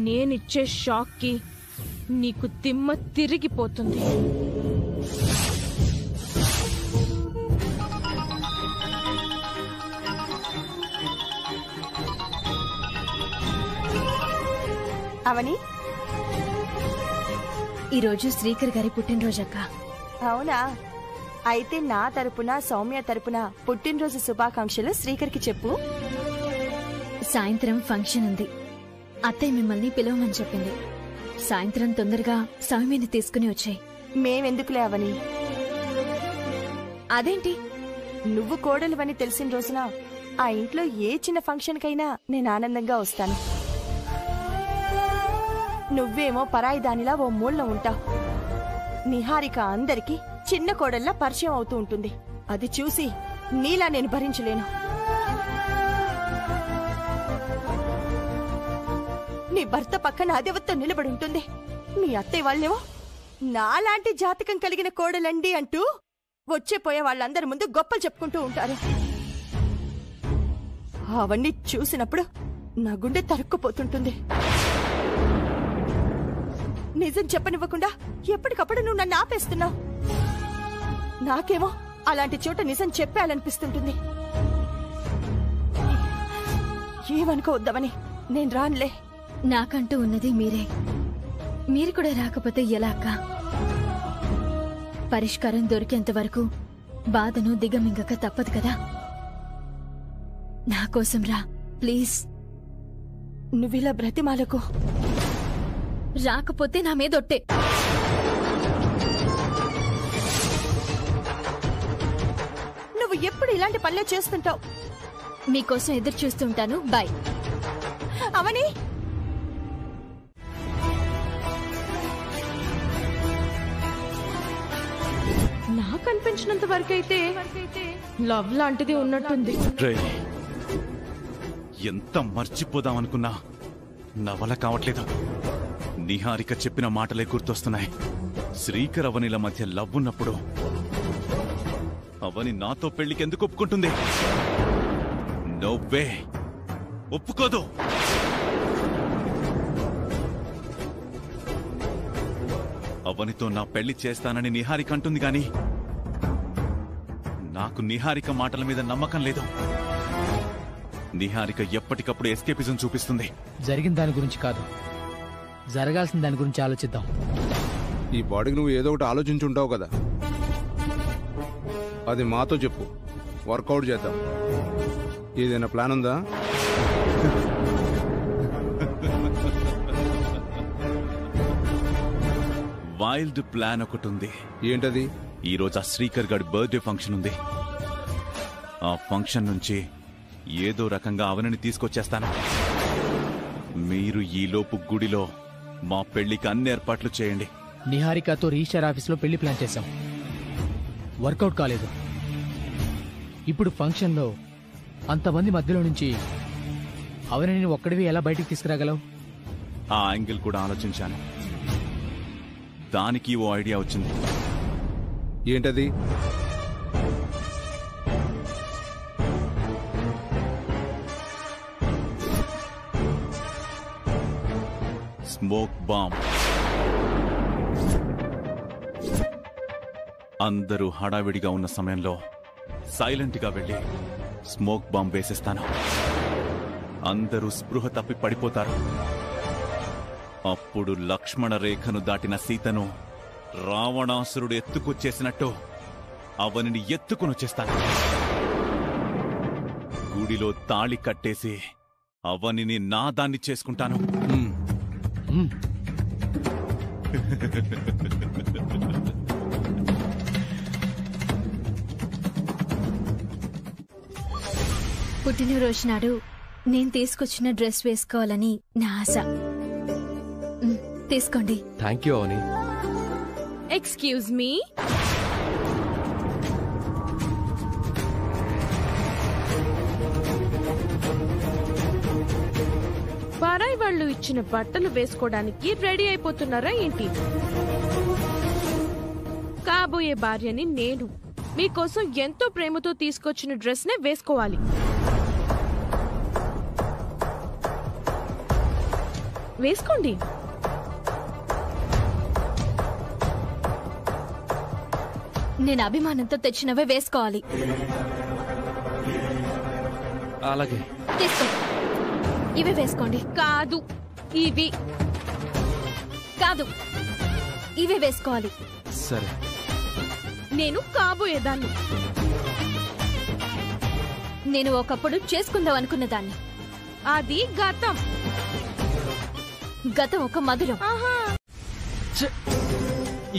నేనిచ్చే షాక్కి నీకు దిమ్మ తిరిగిపోతుంది. అవని, ఈరోజు శ్రీకర్ గారి పుట్టినరోజక్క. అవునా? అయితే నా తరపున సౌమ్య తరపున పుట్టినరోజు శుభాకాంక్షలు శ్రీకర్కి చెప్పు. సాయంత్రం ఫంక్షన్ ఉంది. అత్తయ్య మిమ్మల్ని పిలవమని చెప్పింది. సాయంత్రం తొందరగా సౌమ్యని తీసుకుని వచ్చాయి. మేమెందుకులే అవని. అదేంటి? నువ్వు కోడలివని తెలిసిన రోజున ఆ ఇంట్లో ఏ చిన్న ఫంక్షన్కైనా నేను ఆనందంగా వస్తాను. నువ్వేమో పరాయి దానిలా ఓ మూల ఉంటావు. నిహారిక అందరికీ చిన్న కోడల్లా పరిచయం అవుతూ ఉంటుంది. అది చూసి నీలా నేను భరించలేను. నీ భర్త పక్కన అదేవత్తో నిలబడి ఉంటుంది. మీ అత్తయ్య వాళ్ళేమో నాలాంటి జాతకం కలిగిన కోడలండి అంటూ వచ్చేపోయే వాళ్ళందరి ముందు గొప్పలు చెప్పుకుంటూ ఉంటారు. అవన్నీ చూసినప్పుడు నా గుండె తరుక్కుపోతుంటుంది. నిజం చెప్పనివ్వకుండా ఎప్పటికప్పుడు నువ్వు నన్ను ఆపేస్తున్నావు. నాకేమో అలాంటి చోట నిజం చెప్పాలనిపిస్తుంటుంది. ఏమనుకోవద్దామని నేను రానులే. నాకంటూ ఉన్నది మీరే. మీరు కూడా రాకపోతే ఎలా అక్క? పరిష్కారం దొరికేంత వరకు బాధను దిగమింగక తప్పదు కదా. నా కోసం రా ప్లీజ్. నువ్విలా బ్రతిమాలకు. రాకపోతే నా మీదొట్టే. నువ్వు ఎప్పుడు ఇలాంటి పనులే చేస్తుంటావు. మీకోసం ఎదురు చూస్తుంటాను. బాయ్. అవని, నాకు అనిపించినంత వరకైతే లవ్ లాంటిది ఉన్నట్టుంది. ఎంత మర్చిపోదామనుకున్నా నా వల్ల కావట్లేదు. నిహారిక చెప్పిన మాటలే గుర్తొస్తున్నాయి. శ్రీకర్ అవనిల మధ్య లవ్ ఉన్నప్పుడు అవని నాతో పెళ్లికి ఎందుకు ఒప్పుకుంటుంది? నో వే, ఒప్పుకోదు. అవనితో నా పెళ్లి చేస్తానని నిహారిక అంటుంది గాని నాకు నిహారిక మాటల మీద నమ్మకం లేదు. నిహారిక ఎప్పటికప్పుడు ఎస్కేపిజం చూపిస్తుంది. జరిగిన దాని గురించి కాదు, జరగాల్సిన దాని గురించి ఆలోచిద్దాం. ఈ బాడీకి నువ్వు ఏదో ఒకటి ఆలోచించుంటావు కదా, అది మాతో చెప్పు, వర్కౌట్ చేద్దాం. ఏదైనా ప్లాన్ ఉందా? వైల్డ్ ప్లాన్ ఒకటి ఉంది. ఏంటది? ఈరోజు ఆ శ్రీకర్ గారి బర్త్డే ఫంక్షన్ ఉంది. ఆ ఫంక్షన్ నుంచి ఏదో రకంగా అవనిని తీసుకొచ్చేస్తాను. మీరు ఈలోపు గుడిలో మా పెళ్లికి అన్ని ఏర్పాట్లు చేయండి. నిహారికతో రిజిస్టర్ ఆఫీస్లో పెళ్లి ప్లాన్ చేశాం, వర్కౌట్ కాలేదు. ఇప్పుడు ఫంక్షన్లో అంతమంది మధ్యలో నుంచి అవనిని ఒక్కడివి ఎలా బయటికి తీసుకురాగలవు? ఆ యాంగిల్ కూడా ఆలోచించాను. దానికి ఓ ఐడియా వచ్చింది. ఏంటది? Smoke bomb. అందరూ హడావిడిగా ఉన్న సమయంలో సైలెంట్ గా వెళ్ళి స్మోక్ బాంబ్ వేసేస్తాను. అందరూ స్పృహ తప్పి పడిపోతారు. అప్పుడు లక్ష్మణ రేఖను దాటిన సీతను రావణాసురుడు ఎత్తుకొచ్చేసినట్టు అవనిని ఎత్తుకునొచ్చేస్తాను. గుడిలో తాళి కట్టేసి అవనిని నా దాన్ని చేసుకుంటాను. పుట్టినరోజు నాడు నేను తీసుకొచ్చిన డ్రెస్ వేసుకోవాలని నా ఆశ. తీసుకోండి. Thank you Avani. Excuse me. పరాయి వాళ్ళు ఇచ్చిన బట్టలు వేసుకోవడానికి రెడీ అయిపోతున్నారా ఏంటి? కాబోయే భార్యని నేను మీకోసం ఎంతో ప్రేమతో తీసుకొచ్చిన డ్రెస్ నే వేసుకోవాలి. వేసుకోండి. నేను అభిమానంతో తెచ్చినవే వేసుకోవాలి. అలాగే. తీసుకోండి. ఇవే వేసుకోండి. కాదు, ఇవి కాదు, ఇవే వేసుకోవాలి. సరే. నేను కాబోయేదాన్ని. నేను ఒకప్పుడు చేసుకుందాం అనుకున్న దాన్ని. అది గతం. గతం ఒక మధురం.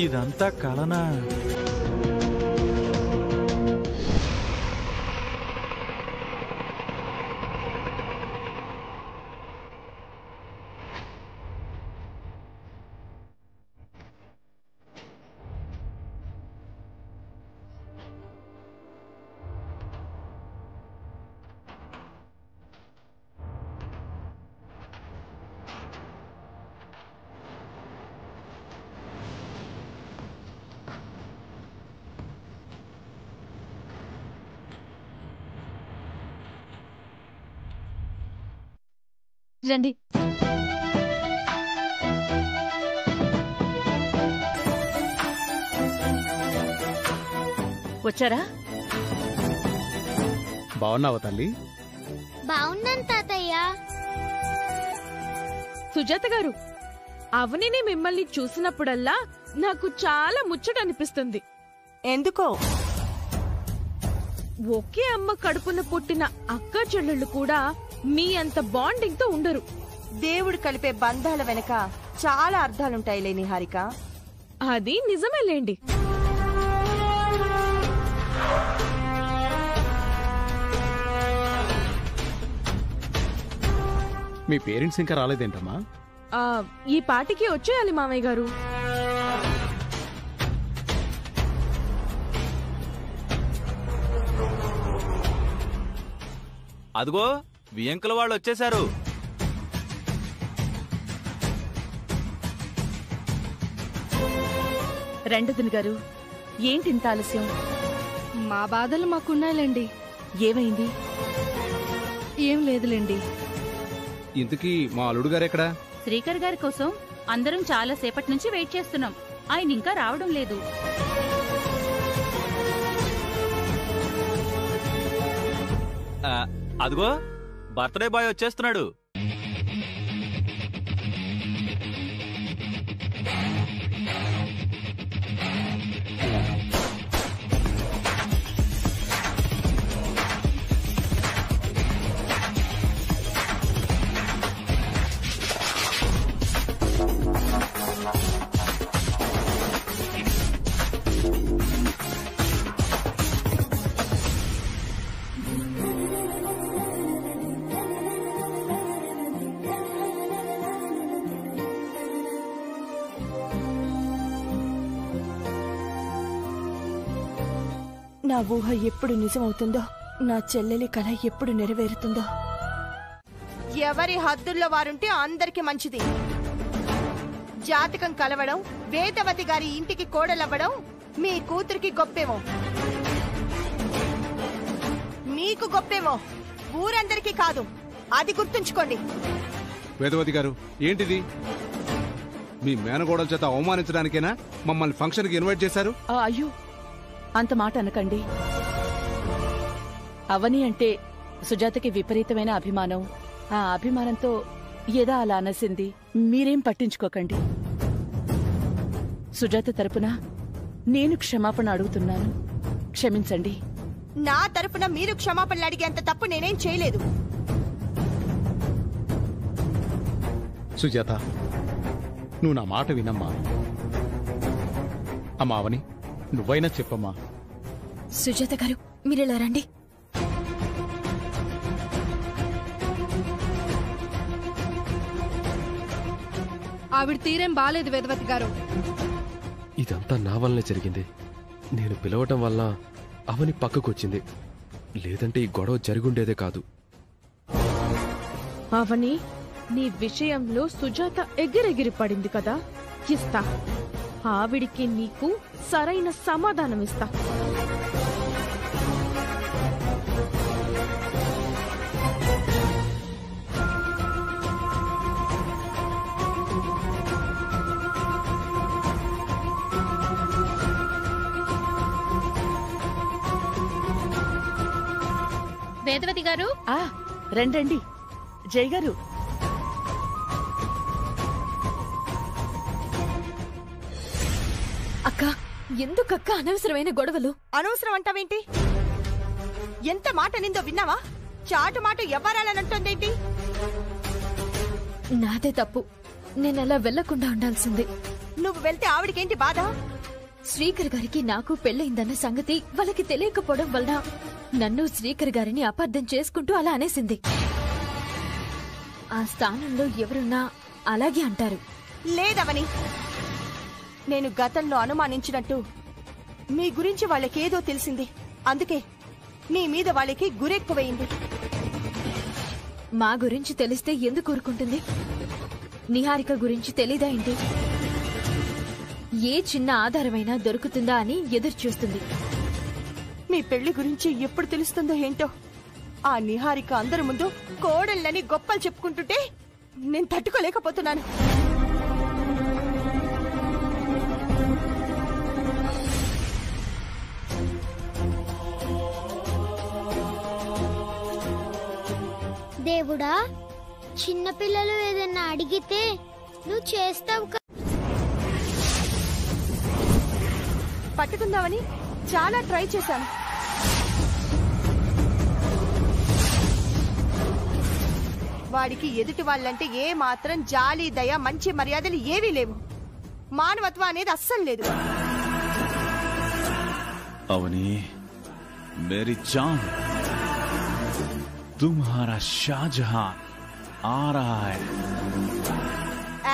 ఇదంతా కలనా? రండి. వచ్చారా? బాగున్నావా తల్లి? బాగున్నాను తాతయ్య. సుజాత గారు, అవనిని మిమ్మల్ని చూసినప్పుడల్లా నాకు చాలా ముచ్చట అనిపిస్తుంది. ఎందుకో? ఒకే అమ్మ కడుపున పుట్టిన అక్క చెల్లెళ్ళు కూడా మీ అంత బాండింగ్ తో ఉండరు. దేవుడు కలిపే బంధాల వెనక చాలా అర్థాలుంటాయిలే నిహారిక. అది నిజమేలేండి. మీ పేరెంట్స్ ఇంకా రాలేదేంటమ్మా? ఈ పాటికి వచ్చేయాలి మామయ్య గారు. అదిగో వియంకుల వాళ్ళు వచ్చేశారు. రెండదిని గారు, ఏంటి ఇంత ఆలస్యం? మా బాధలు మాకున్నాయిలేండి. ఏమైంది? ఏం లేదులేండి. ఇంతకీ మా అల్లుడు గారెక్కడా? శ్రీకర్ గారి కోసం అందరం చాలా సేపటి నుంచి వెయిట్ చేస్తున్నాం. ఆయన ఇంకా రావడం లేదు. అదిగో బర్త్డే బాయ్ వచ్చేస్తున్నాడు. నా ఊహ ఎప్పుడు నిజమవుతుందో, నా చెల్లెలి కళ ఎప్పుడు నెరవేరుతుందో. ఎవరి హద్దుల్లో వారుంటే అందరికి మంచిది. జాతకం కలవడం, వేదవతి గారి ఇంటికి కోడలవ్వడం మీ కూతురికి గొప్పేమో, మీకు గొప్పేమో, ఊరందరికీ కాదు. అది గుర్తుంచుకోండి. వేదవతి గారు, ఏంటిది? మీ మేనగోడల చేత అవమానించడానికేనా మమ్మల్ని ఫంక్షన్కి ఇన్వైట్ చేశారు? అయ్యో, అంత మాట అనకండి. అవని అంటే సుజాతకి విపరీతమైన అభిమానం. ఆ అభిమానంతో ఏదో అలా అనసింది. మీరేం పట్టించుకోకండి. సుజాత తరపున నేను క్షమాపణ అడుగుతున్నాను. క్షమించండి. నా తరపున మీరు క్షమాపణలు అడిగేంత తప్పు నేనేం చేయలేదు. సుజాత, నువ్వు నా మాట వినమ్మా. అమ్మా అవని, నువ్వైనా చెప్పమ్మా. సుజాత గారు, మీరిలా రండి. ఆవిడ తీరేం బాలేదు వేదవతి గారు. ఇదంతా నా వల్లనే జరిగింది. నేను పిలవటం వల్ల అవని పక్కకొచ్చింది. లేదంటే ఈ గొడవ జరిగుండేదే కాదు. అవని, నీ విషయంలో సుజాత ఎగిరెగిరి పడింది కదా, ఇస్తా. ఆవిడికి నీకు సరైన సమాధానం ఇస్తా. వేదవతి గారు, రండి. జై గారు, అక్క, ఎందుకక్క అనవసరమైన గొడవలు? అనవసరం అంటావేంటి? ఎంత మాట నిందో విన్నావా? చాటు మాట ఎవ్వరాలనంటుందేంటి? నాదే తప్పు. నేనలా వెళ్లకుండా ఉండాల్సింది. నువ్వు వెళ్తే ఆవిడికేంటి బాధ? శ్రీకర్ గారికి నాకు పెళ్ళయిందన్న సంగతి వాళ్ళకి తెలియకపోవడం వల్ల నన్ను శ్రీకర్ గారిని అపార్థం చేసుకుంటూ అలా అనేసింది. ఆ స్థానంలో ఎవరున్నా అలాగే అంటారు. లేదవని, నేను గతంలో అనుమానించినట్టు మీ గురించి వాళ్ళకేదో తెలిసింది. అందుకే నీ మీద వాళ్ళకి గురెక్కువైంది. మా గురించి తెలిస్తే ఎందుకు ఊరుకుంటుంది? నిహారిక గురించి తెలీదా ఏంటి? ఏ చిన్న ఆధారమైనా దొరుకుతుందా అని ఎదురు చూస్తుంది. మీ పెళ్లి గురించి ఎప్పుడు తెలుస్తుందో ఏంటో. ఆ నిహారిక అందరి ముందు కోడళ్ళని గొప్పలు చెప్పుకుంటుంటే నేను తట్టుకోలేకపోతున్నాను. దేవుడా, చిన్నపిల్లలు ఏదన్నా అడిగితే నువ్వు చేస్తావు. పట్టుకుందామని చాలా ట్రై చేశాను. వాడికి ఎదుటి వాళ్ళంటే ఏ మాత్రం జాలి, దయ, మంచి మర్యాదలు ఏవీ లేవు. మానవత్వం అనేది అస్సలు లేదు. అవని, మేరీ జాన్, తుమ్హారా షాజహాన్ ఆ రహా హై.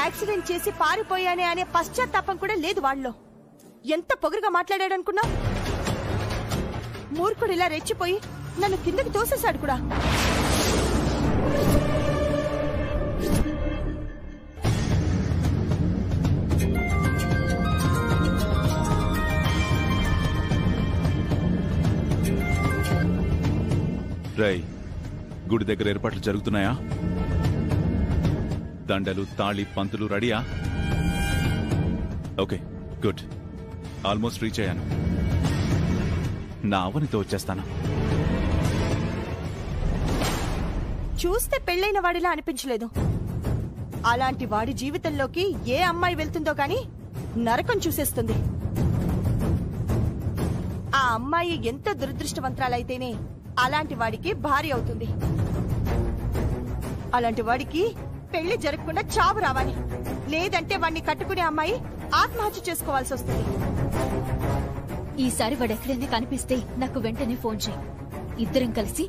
యాక్సిడెంట్ చేసి పారిపోయానే అనే పశ్చాత్తాపం కూడా లేదు వాళ్ళలో. ఎంత పొగరుగా మాట్లాడాడనుకున్నా? మూర్ఖుడు ఇలా రెచ్చిపోయి నన్ను కిందకి తోసేశాడు కూడా. రై, గుడి దగ్గర ఏర్పాట్లు జరుగుతున్నాయా? దండలు, తాళి, పంతులు రెడీయా? Okay, good. ఆల్మోస్ట్ రీచ్ అయ్యాను. నా అవనితో వచ్చేస్తాను. చూస్తే పెళ్ళైన వాడిలా అనిపించలేదు. అలాంటి వాడి జీవితంలోకి ఏ అమ్మాయి వెళ్తుందో గాని నరకం చూసేస్తుంది. ఆ అమ్మాయి ఎంత దురదృష్టవంతురాలైతేనే అలాంటి వాడికి భార్య అవుతుంది. అలాంటి వాడికి పెళ్లి జరగకుండా చావు రావాలి. లేదంటే వాడిని కట్టుకునే అమ్మాయి ఆత్మహత్య చేసుకోవాల్సి వస్తుంది. ఈసారి వాడెక్కడైనా కనిపిస్తే నాకు వెంటనే ఫోన్ చేయి. ఇద్దరం కలిసి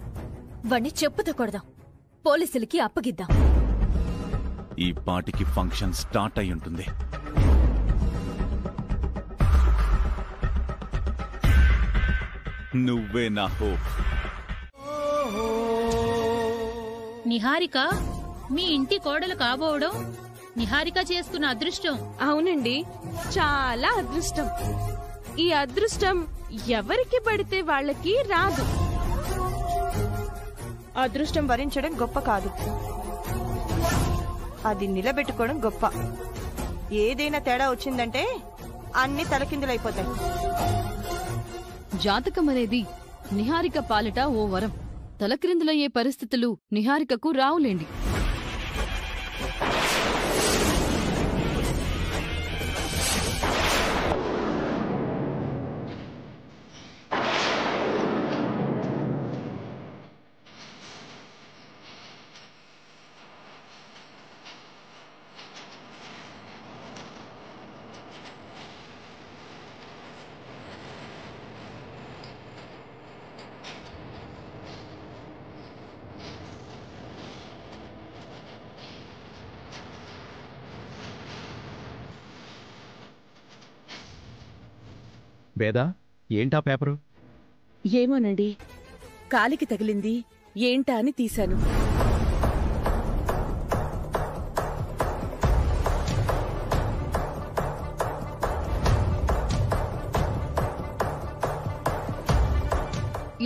వాడిని చెప్పుతో కొడదాం. పోలీసులకి అప్పగిద్దాం. ఈ పాటికి ఫంక్షన్ స్టార్ట్ అయి ఉంటుంది. నువ్వే నా హోప్. నిహారిక మీ ఇంటి కోడలు కాబోవడం నిహారిక చేసుకున్న అదృష్టం. అవునండి, చాలా అదృష్టం. ఈ అదృష్టం ఎవరికి పడితే వాళ్ళకి రాదు. అదృష్టం వరించడం గొప్ప కాదు, అది నిలబెట్టుకోవడం గొప్ప. ఏదైనా తేడా వచ్చిందంటే అన్ని తలకిందులైపోతాయి. జాతకం అనేది నిహారిక పాలిట ఓ వరం. తలక్రిందులయ్యే పరిస్థితులు నిహారికకు రావులేండి. బేదా ఏంటా పేపరు? ఏమోనండి, కాలికి తగిలింది ఏంటా అని తీశాను.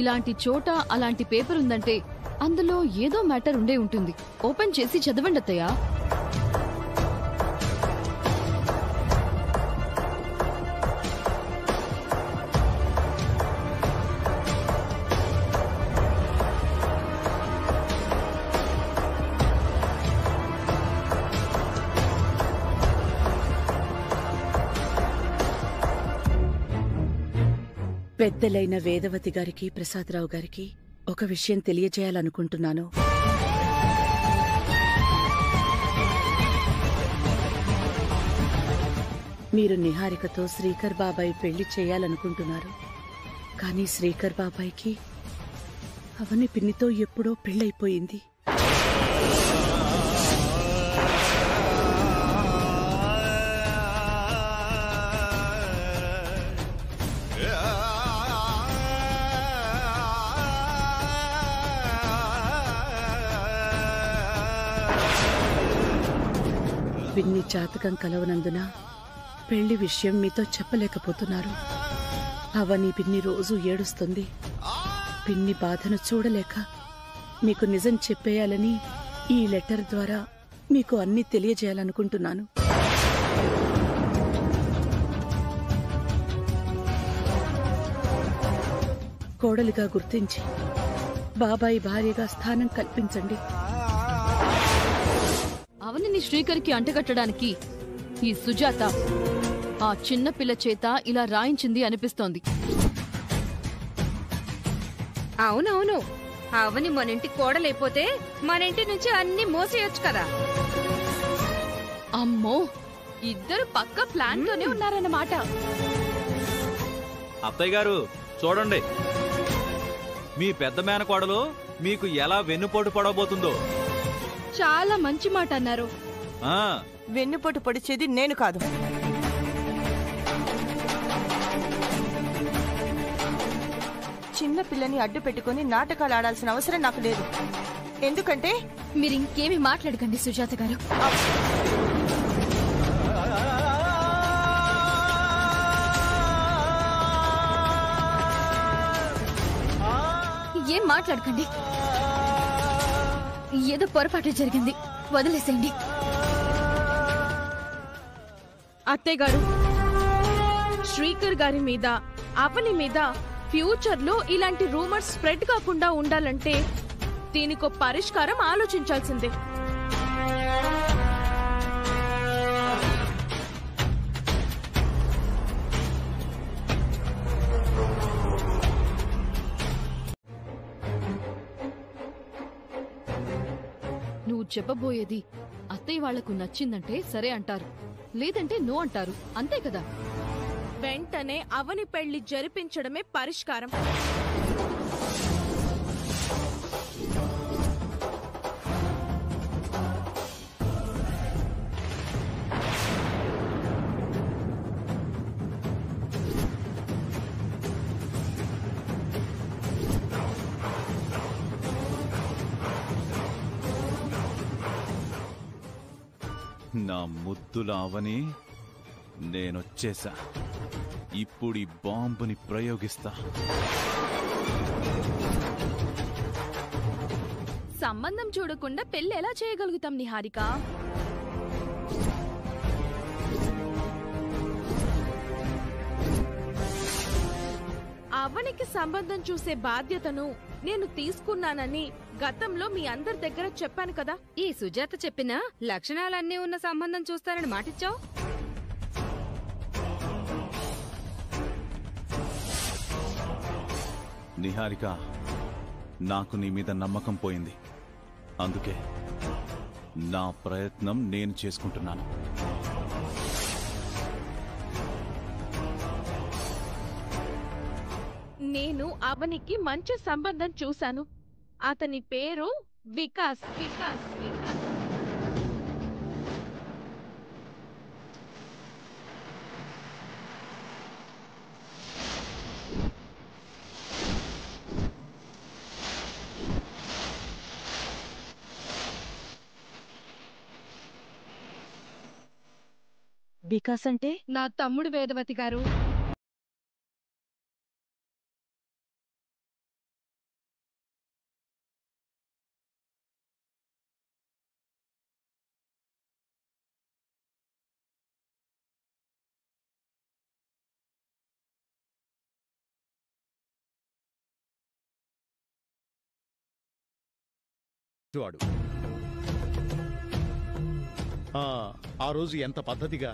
ఇలాంటి చోట అలాంటి పేపర్ ఉందంటే అందులో ఏదో మ్యాటర్ ఉండే ఉంటుంది. ఓపెన్ చేసి చదవండి అత్తయ్య. పెద్దలైన వేదవతి గారికి, ప్రసాదరావు గారికి ఒక విషయం తెలియజేయాలనుకుంటున్నాను. మీరు నిహారికతో శ్రీకర్ బాబాయ్ పెళ్లి చేయాలనుకుంటున్నారు. కానీ శ్రీకర్ బాబాయ్కి అవని పిన్నితో ఎప్పుడో పెళ్ళైపోయింది. పిన్ని జాతకం కలవనందున పెళ్లి విషయం మీతో చెప్పలేకపోతున్నారు. అవని పిన్ని రోజు ఏడుస్తుంది. పిన్ని బాధను చూడలేక మీకు నిజం చెప్పేయాలని ఈ లెటర్ ద్వారా మీకు అన్నీ తెలియజేయాలనుకుంటున్నాను. కోడలిగా గుర్తించి బాబాయి భార్యగా స్థానం కల్పించండి. అవనిని శ్రీకర్కి అంటగట్టడానికి ఈ సుజాత ఆ చిన్న పిల్ల చేత ఇలా రాయించింది అనిపిస్తోంది. అవునవును, అవని మనింటి కోడలైపోతే మనింటి నుంచి అన్ని మోసేయొచ్చు కదా. అమ్మో, ఇద్దరు పక్క ప్లాన్ తోనే ఉన్నారన్నమాట. అత్తయ్య గారు చూడండి, మీ పెద్ద మేనకోడలు మీకు ఎలా వెన్నుపోటు పడబోతుందో. చాలా మంచి మాట అన్నారు. వెన్నుపోటు పొడిచేది నేను కాదు. చిన్న పిల్లని అడ్డు పెట్టుకుని నాటకాలు ఆడాల్సిన అవసరం నాకు లేదు. ఎందుకంటే మీరింకేమి మాట్లాడకండి సుజాత గారు. ఏం మాట్లాడకండి. ఏదో పొరపాటు జరిగింది, వదిలేసేయండి. అత్తయ్య గారు, శ్రీకర్ గారి మీద, అవని మీద ఫ్యూచర్ లో ఇలాంటి రూమర్స్ స్ప్రెడ్ కాకుండా ఉండాలంటే దీనికో పరిష్కారం ఆలోచించాల్సిందే. నువ్వు చెప్పబోయేది అత్తయ్య వాళ్లకు నచ్చిందంటే సరే అంటారు, లేదంటే నో అంటారు, అంతే కదా? వెంటనే అవని పెళ్లి జరిపించడమే పరిష్కారం. నా ముద్దుల అవని, నేనొచ్చేసా. ఇప్పుడు ఈ బాంబుని ప్రయోగిస్తా. సంబంధం చూడకుండా పెళ్లి ఎలా చేయగలుగుతాం నిహారిక? అవనికి సంబంధం చూసే బాధ్యతను నేను తీసుకున్నానని గతంలో మీ అందరి దగ్గర చెప్పాను కదా. ఈ సుజాత చెప్పిన లక్షణాలన్నీ ఉన్న సంబంధం చూస్తానని మాటిచ్చావు. నిహారిక, నాకు నీ మీద నమ్మకం పోయింది. అందుకే నా ప్రయత్నం నేను చేసుకుంటున్నాను. నేను అవనికి మంచి సంబంధం చూశాను. అతని పేరు వికాస్. వికాస్ వికాస్ వికాస్ అంటే? నా తమ్ముడు వేదవతి గారు. వాడు ఆ రోజు ఎంత పద్ధతిగా,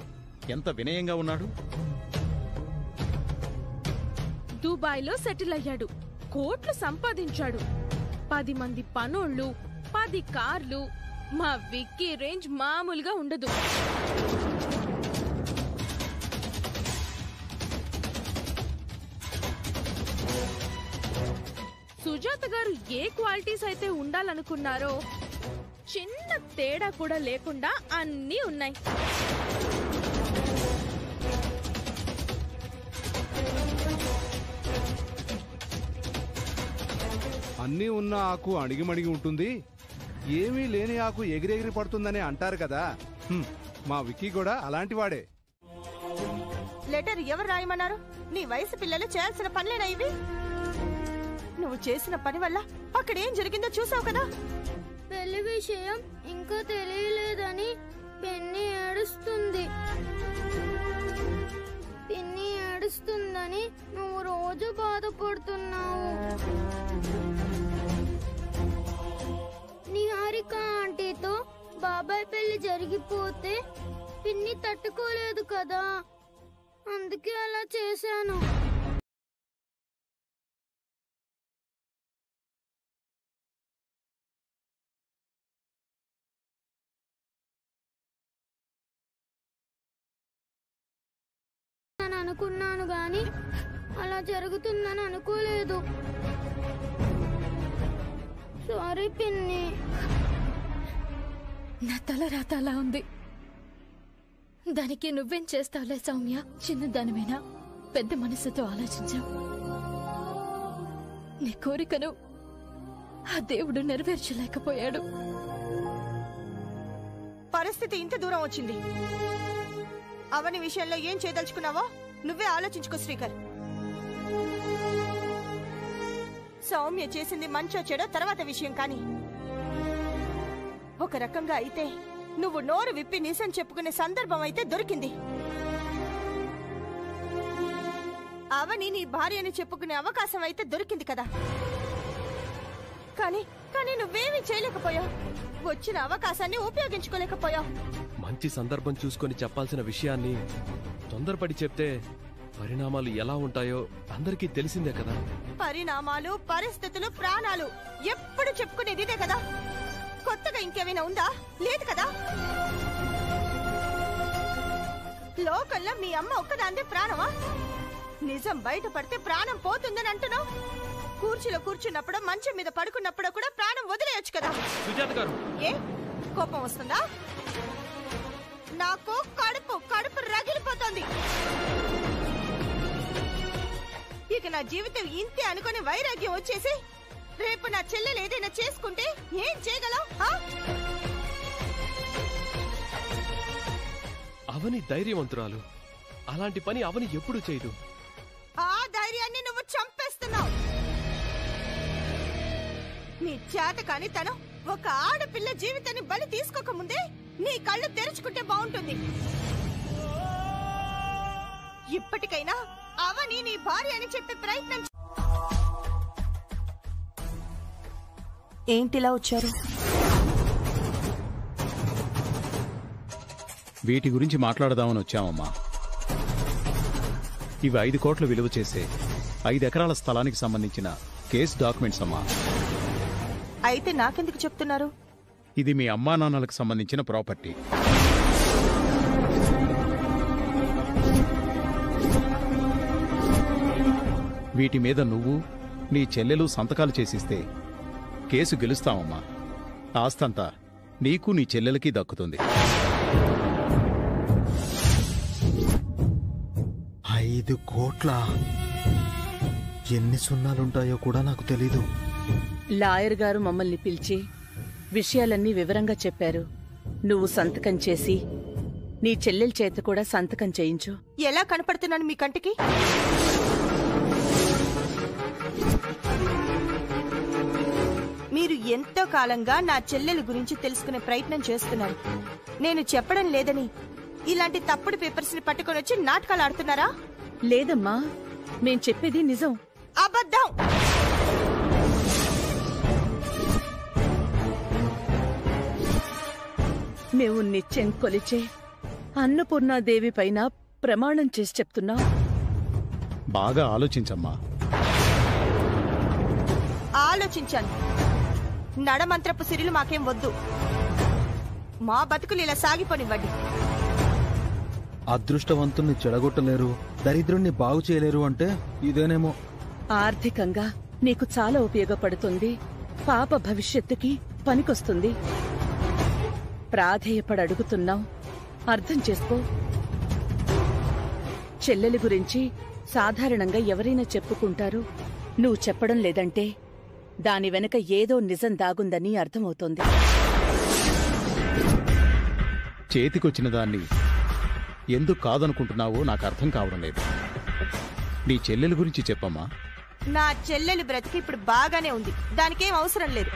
ఎంత వినయంగా ఉన్నాడు. దుబాయ్లో సెటిల్ అయ్యాడు, కోట్లు సంపాదించాడు, 10 మంది పనోళ్ళు, 10 కార్లు. మా విక్కీ రేంజ్ మామూలుగా ఉండదు. సుజాత గారు ఏ క్వాలిటీస్ అయితే ఉండాలనుకున్నారో చిన్న తేడా కూడా లేకుండా అన్నీ ఉన్నాయి. అన్నీ ఉన్న ఆకు అణిగిమణిగి ఉంటుంది, ఏమీ లేని ఆకు ఎగిరెగిరి పడుతుందని అంటారు కదా. మా విక్కీ కూడా అలాంటివాడే. లెటర్ ఎవరు రాయమన్నారు? నీ వయసు పిల్లలు చేయాల్సిన పనులేనా ఇవి? నువ్వు చేసిన పని వల్ల అక్కడేం జరిగిందో చూసావు కదా. పెళ్లి విషయం ఇంకా తెలియలేదని పిన్ని ఏడుస్తుంది. పిన్ని ఏడుస్తుందని నువ్వు రోజు బాధపడుతున్నావు. నిహారిక ఆంటీతో బాబాయ్ పెళ్లి జరిగిపోతే పిన్ని తట్టుకోలేదు కదా, అందుకే అలా చేశాను. అనుకున్నాను గాని అలా జరుగుతుందని అనుకోలేదు. సారీ పిన్ని. నా తల రాత అలా ఉంది. దానికి నువ్వేం చేస్తావులే సౌమ్య. చిన్నదానిమైనా పెద్ద మనసుతో ఆలోచించావు. నీ కోరికను ఆ దేవుడు నెరవేర్చలేకపోయాడు. పరిస్థితి ఇంత దూరం వచ్చింది. అవని విషయంలో ఏం చేయదలుచుకున్నావో నువ్వే ఆలోచించుకో శ్రీకర్. సౌమ్య చేసింది మంచో చెడో తర్వాత విషయం, కానీ ఒక రకంగా అయితే నువ్వు నోరు విప్పి నిజం చెప్పుకునే సందర్భం అయితే దొరికింది. అవని నీ భార్య అని చెప్పుకునే అవకాశం అయితే దొరికింది కదా. కానీ కానీ నువ్వేమీ చేయలేకపోయావు. వచ్చిన అవకాశాన్ని ఉపయోగించుకోలేకపోయావు. మంచి సందర్భం చూసుకొని చెప్పాల్సిన విషయాన్ని తొందరపడి చెప్తే పరిణామాలు ఎలా ఉంటాయో అందరికీ తెలిసిందే కదా. పరిణామాలు, పరిస్థితులు, ప్రాణాలు ఎప్పుడు చెప్పుకునేది ఇదే కదా. కొత్తగా ఇంకేమైనా ఉందా? లేదు కదా. లోకల్లో మీ అమ్మ ఒక్కదాందే ప్రాణమా? నిజం బయటపడితే ప్రాణం పోతుందని అంటున్నావు. కూర్చులో కూర్చున్నప్పుడు, మంచం మీద పడుకున్నప్పుడు కూడా ప్రాణం వదిలేయొచ్చు కదా. సుజాత గారు, ఏ కోపం వస్తుందా? నాకు కడుపు రగిలిపోతుంది. ఇక నా జీవితం ఇంతే అనుకుని వైరాగ్యం వచ్చేసి రేపు నా చెల్లెలు ఏదైనా చేసుకుంటే ఏం చేయగలవు? అవని ధైర్యవంతురాలు. అలాంటి పని అవని ఎప్పుడు చేయదు. ఆ ధైర్యాన్ని నువ్వు చంపేస్తున్నావు. నీ చేత కాని తను ఒక ఆడపిల్ల జీవితాన్ని బలి తీసుకోకముందే నీ కళ్ళు తెరుచుకుంటే బాగుంటుంది. ఇప్పటికైనా అవని నీ భార్య అని చెప్పే ప్రయత్నం. ఏంటిలా వచ్చారు? వీటి గురించి మాట్లాడదామని వచ్చామమ్మా. ఇవి 5 కోట్ల విలువ చేసే 5 ఎకరాల స్థలానికి సంబంధించిన కేసు డాక్యుమెంట్స్ అమ్మా. అయితే నాకెందుకు చెప్తున్నారు? ఇది మీ అమ్మా నాన్నలకు సంబంధించిన ప్రాపర్టీ. వీటి మీద నువ్వు, నీ చెల్లెలు సంతకాలు చేసిస్తే కేసు గెలుస్తామమ్మా. ఆస్తంతా నీకు నీ చెల్లెలకి దక్కుతుంది. 5 కోట్ల? ఎన్ని సున్నాలుంటాయో కూడా నాకు తెలీదు. లాయర్ గారు మమ్మల్ని పిలిచి విషయాలన్నీ వివరంగా చెప్పారు. నువ్వు సంతకం చేసి నీ చెల్లెల చేత కూడా సంతకం చేయించు. ఎలా కనపడుతున్నాను మీ కంటికి? మీరు ఎంతో కాలంగా నా చెల్లెల గురించి తెలుసుకునే ప్రయత్నం చేస్తున్నారు. నేను చెప్పడం లేదని ఇలాంటి తప్పుడు పేపర్స్ ని పట్టుకొని వచ్చి నాటకాలు ఆడుతున్నారా? లేదమ్మా, మేం చెప్పేది నిజం. అబద్ధం. మేము నిత్యం కొలిచే అన్నపూర్ణాదేవి పైన ప్రమాణం చేసి చెప్తున్నాం. బాగా ఆలోచించమ్మా. ఆలోచించాను. నడమంత్రపు సిరిలు మాకేం వద్దు. మా బతుకులు ఇలా సాగిపోనివ్వండి. అదృష్టవంతుణ్ణి చెడగొట్టలేరు, దరిద్రుణ్ణి బాగు చేయలేరు అంటే ఇదేనేమో. ఆర్థికంగా నీకు చాలా ఉపయోగపడుతుంది. పాప భవిష్యత్తుకి పనికొస్తుంది. ప్రాధేయపడి అడుగుతున్నాం, అర్థం చేసుకో. చెల్లెలి గురించి సాధారణంగా ఎవరైనా చెప్పుకుంటారు. నువ్వు చెప్పడం లేదంటే దాని వెనక ఏదో నిజం దాగుందని అర్థమవుతోంది. చేతికొచ్చిన దాన్ని ఎందుకు కాదనుకుంటున్నావో నాకు అర్థం కావడం లేదు. నీ చెల్లెల గురించి చెప్పమ్మా. నా చెల్లెలి బ్రతికి ఇప్పుడు బాగానే ఉంది. దానికేం అవసరం లేదు.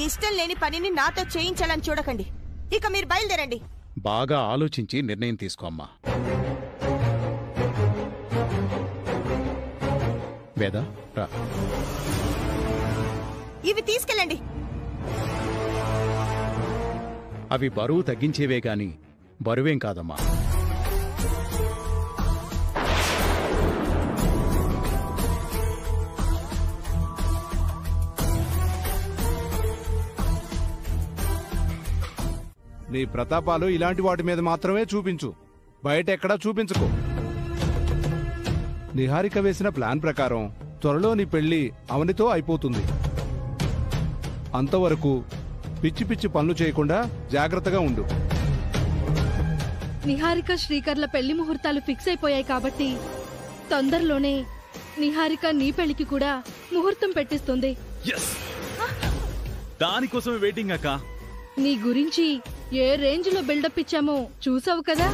ఇష్టం లేని పనిని నాతో చేయించాలని చూడకండి. ఇక మీరు బయలుదేరండి. బాగా ఆలోచించి నిర్ణయం తీసుకోమ్మా. వేద రా. ఇవి తీసుకెళ్ళండి. అవి బరువు తగ్గించేవే గాని బరువేం కాదమ్మా. నీ ప్రతాపాలు ఇలాంటి వాటి మీద మాత్రమే చూపించు, బయట ఎక్కడా చూపించుకో. నిహారిక వేసిన ప్లాన్ ప్రకారం త్వరలో నీ పెళ్లి అవనితో అయిపోతుంది. అంతవరకు పిచ్చి పిచ్చి పనులు చేయకుండా జాగ్రత్తగా ఉండు. నిహారిక శ్రీకర్ల పెళ్లి ముహూర్తాలు ఫిక్స్ అయిపోయాయి కాబట్టి తొందరలోనే నిహారిక నీ పెళ్లికి కూడా ముహూర్తం పెట్టిస్తుంది. దానికోసమే వెయిటింగ్ అక్క. నీ గురించి ఏ రేంజ్ లో బిల్డప్ ఇచ్చామో చూసావు కదా.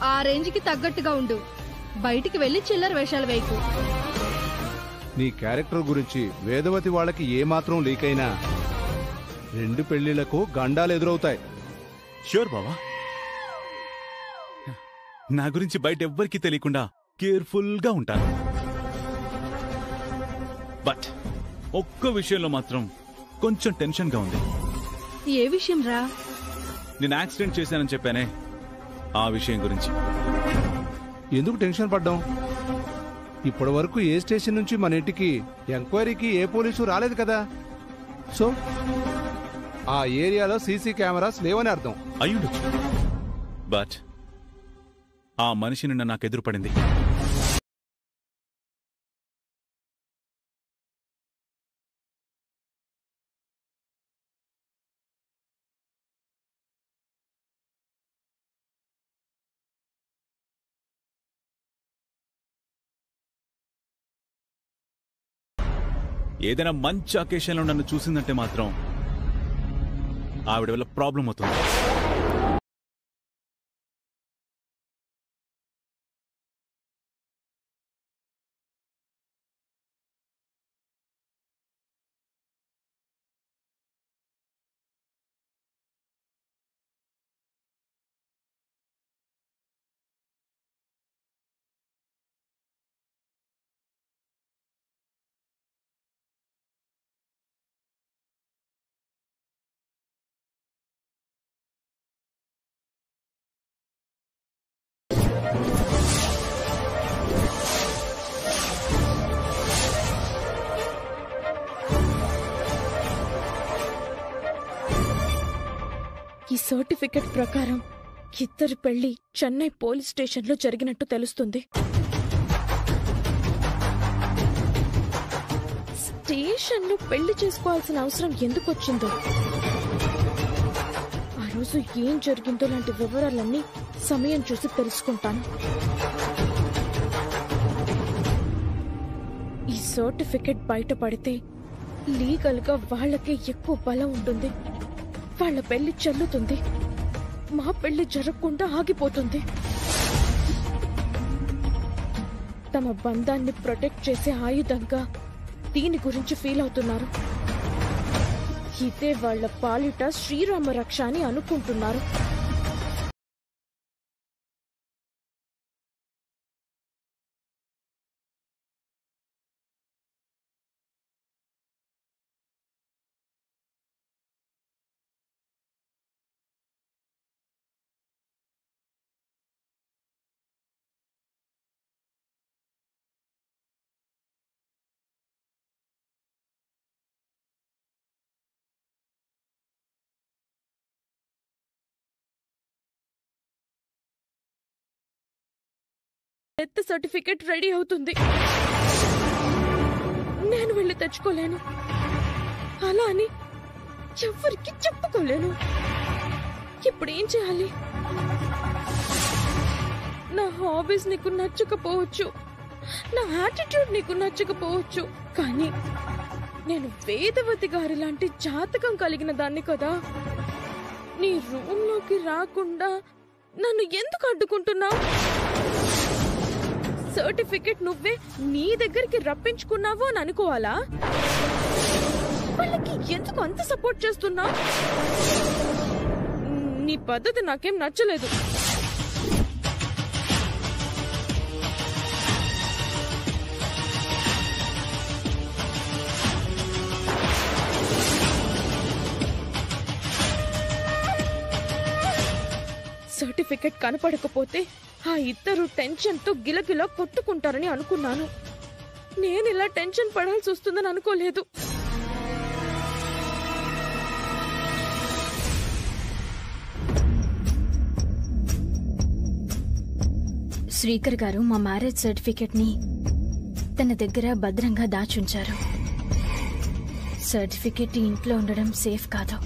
ఆ రేంజ్ కి తగ్గట్టుగా ఉండు. బయటికి వెళ్లి చిల్లర వేషాలు వేయకు. నీ క్యారెక్టర్ గురించి వేదవతి వాళ్ళకి ఏమాత్రం లీక్ అయినా 2 పెళ్లిళ్లకు గండాలు ఎదురవుతాయి. ష్యూర్ బావా. నా గురించి బయట ఎవ్వరికీ తెలియకుండా కేర్ఫుల్ గా ఉంటాను. బట్ ఒక్క విషయంలో మాత్రం కొంచెం టెన్షన్ గా ఉంది. ఏ విషయం రా? నేను యాక్సిడెంట్ చేశానని చెప్పానే, ఆ విషయం గురించి. ఎందుకు టెన్షన్ పడ్డాం? ఇప్పటి వరకు ఏ స్టేషన్ నుంచి మన ఇంటికి ఎంక్వైరీకి ఏ పోలీసు రాలేదు కదా. సో ఆ ఏరియాలో సీసీ కెమెరాస్ లేవని అర్థం. అయ్యుండొచ్చు. బట్ ఆ మనిషి నిన్న నాకు ఎదురుపడింది. ఏదైనా మంచి అకేషన్లో నన్ను చూసిందంటే మాత్రం ఆవిడ వల్ల ప్రాబ్లం అవుతుంది. ఈ సర్టిఫికెట్ ప్రకారం ఇద్దరి పెళ్లి చెన్నై పోలీస్ స్టేషన్లో జరిగినట్టు తెలుస్తుంది. స్టేషన్లో పెళ్లి చేసుకోవాల్సిన అవసరం ఎందుకు వచ్చిందో, ఆ రోజు ఏం జరిగిందో లాంటి వివరాలన్నీ సమయం చూసి తెలుసుకుంటాను. ఈ సర్టిఫికెట్ బయటపడితే లీగల్ గా వాళ్ళకే ఎక్కువ బలం ఉంటుంది. వాళ్ళ పెళ్లి చెల్లుతుంది, మా పెళ్లి జరగకుండా ఆగిపోతుంది. తమ బంధాన్ని ప్రొటెక్ట్ చేసే ఆయుధంగా దీని గురించి ఫీల్ అవుతున్నారు. ఇదే వాళ్ళ పాలిట శ్రీరామ రక్ష అని అనుకుంటున్నారు. డెత్ సర్టిఫికెట్ రెడీ అవుతుంది. నేను వెళ్ళి తెచ్చుకోలేను, అలా అని ఎవరికి చెప్పుకోలేను. ఇప్పుడు ఏం చేయాలి? నా హాబీస్ నీకు నచ్చకపోవచ్చు, నా యాటిట్యూడ్ నీకు నచ్చకపోవచ్చు, కానీ నేను వేదవతి గారి లాంటి జాతకం కలిగిన దాన్ని కదా. నీ రూమ్లోకి రాకుండా నన్ను ఎందుకు అడ్డుకుంటున్నావు? సర్టిఫికెట్ నువ్వే నీ దగ్గరికి రప్పించుకున్నావు అని అనుకోవాలా? వాళ్ళకి ఎందుకు అంత సపోర్ట్ చేస్తున్నావు? నీ పద్ధతి నాకేం నచ్చలేదు. సర్టిఫికెట్ కనపడకపోతే ఆ ఇద్దరు టెన్షన్ తో గిలగిలా కొట్టుకుంటారని అనుకున్నాను. నేను ఇలా టెన్షన్ పడాల్సి వస్తుందని అనుకోలేదు. శ్రీకర్ గారు మా మ్యారేజ్ సర్టిఫికెట్ ని తన దగ్గర భద్రంగా దాచుంచారు. సర్టిఫికెట్ ఇంట్లో ఉండడం సేఫ్ కాదు.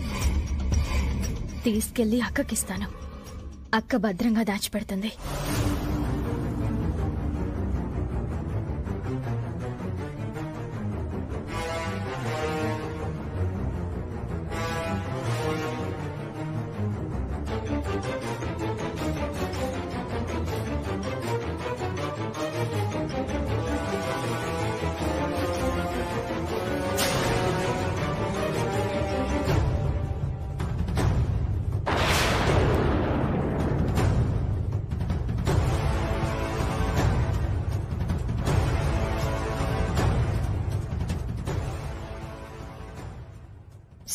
తీసుకెళ్లి అక్కకిస్తాను. అక్క భద్రంగా దాచిపెడుతుంది.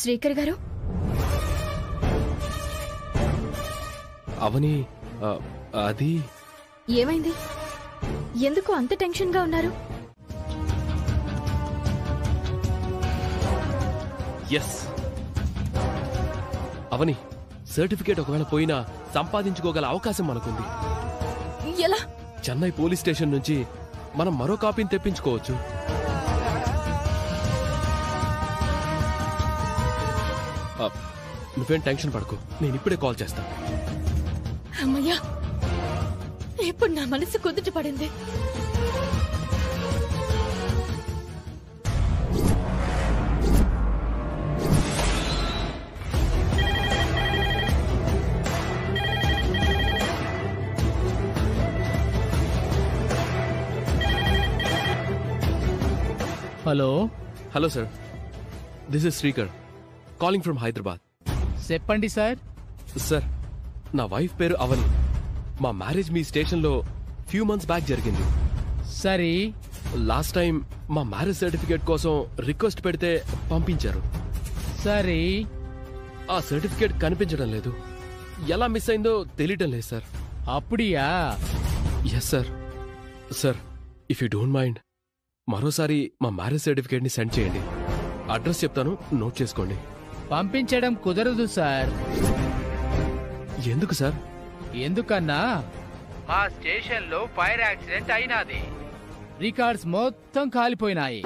శ్రీకర్ గారు, అవని అది ఏమైంది? ఎందుకు అంత టెన్షన్ గా ఉన్నారు? ఎస్ అవని, సర్టిఫికేట్ ఒకవేళ పోయినా సంపాదించుకోగల అవకాశం మనకుంది. ఎలా? చెన్నై పోలీస్ స్టేషన్ నుంచి మనం మరో కాపీని తెప్పించుకోవచ్చు. నువ్వేం టెన్షన్ పడకు, నేను ఇప్పుడే కాల్ చేస్తా. అమ్మయ్యా, ఇప్పుడు నా మనసు కుదుట పడింది. Hello hello sir, this is Srikar calling from Hyderabad. చెప్పండి సార్. సార్, నా వైఫ్ పేరు అవని. మా మ్యారేజ్ మీ స్టేషన్లో ఫ్యూ మంత్స్ బ్యాక్ జరిగింది. సరే, లాస్ట్ టైం మా మ్యారేజ్ సర్టిఫికేట్ కోసం రిక్వెస్ట్ పెడితే పంపించారు. సరే, ఆ సర్టిఫికేట్ కనిపించడం లేదు. ఎలా మిస్ అయిందో తెలియటం లేదు సార్. అప్పుడియా? Yes sir. Sir, if you don't mind మరోసారి మా మ్యారేజ్ సర్టిఫికేట్ ని సెండ్ చేయండి. అడ్రస్ చెప్తాను, నోట్ చేసుకోండి. పంపించడం కుదరదు సార్. ఎందుకు సార్? ఎందుకన్నా మా స్టేషన్ లో ఫైర్ యాక్సిడెంట్ అయినది. రికార్డ్స్ మొత్తం కాలిపోయినాయి.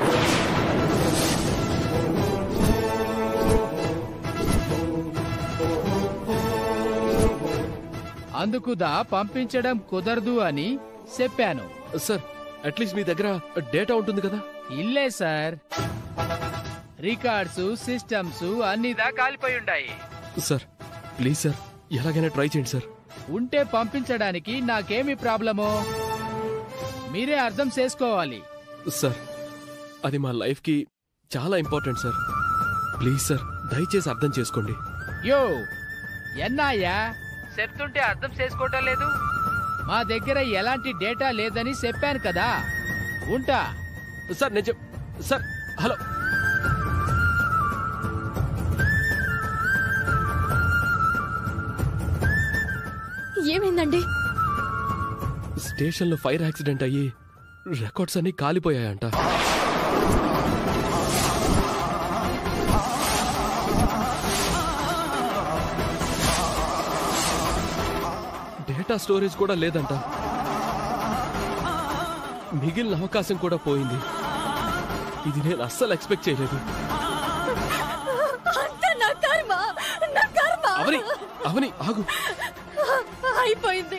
అందుకుదా పంపించడం కుదరదు అని చెప్పాను. సార్, అట్లీస్ట్ మీ దగ్గర డేటా ఉంటుంది కదా? ఇల్లే సార్, రికార్డ్స్ సిస్టమ్స్ అన్నిదా కాలిపోయి ఉన్నాయి. సార్ ప్లీజ్ సార్ ఎలాగైనా ట్రై చేయండి సార్. ఉంటే పంపించడానికి నాకేమి ప్రాబ్లము మీరే అర్థం చేసుకోవాలి. సార్ అది మా లైఫ్కి చాలా ఇంపార్టెంట్ సార్. ప్లీజ్ సార్ దయచేసి అర్థం చేసుకోండి. యో ఎన్నాయా చెప్తుంటే అర్థం చేసుకోవటం లేదు. మా దగ్గర ఎలాంటి డేటా లేదని చెప్పాను కదా. ఉంటా సార్. నేను సార్ హలో ఏమైందండి? స్టేషన్లో ఫైర్ యాక్సిడెంట్ అయ్యి రికార్డ్స్ అన్ని కాలిపోయాయంట. డేటా స్టోరేజ్ కూడా లేదంట. మిగిలిన అవకాశం కూడా పోయింది. ఇది నేను అస్సలు ఎక్స్పెక్ట్ చేయలేదు. అవని ఆగు. అయిపోయింది.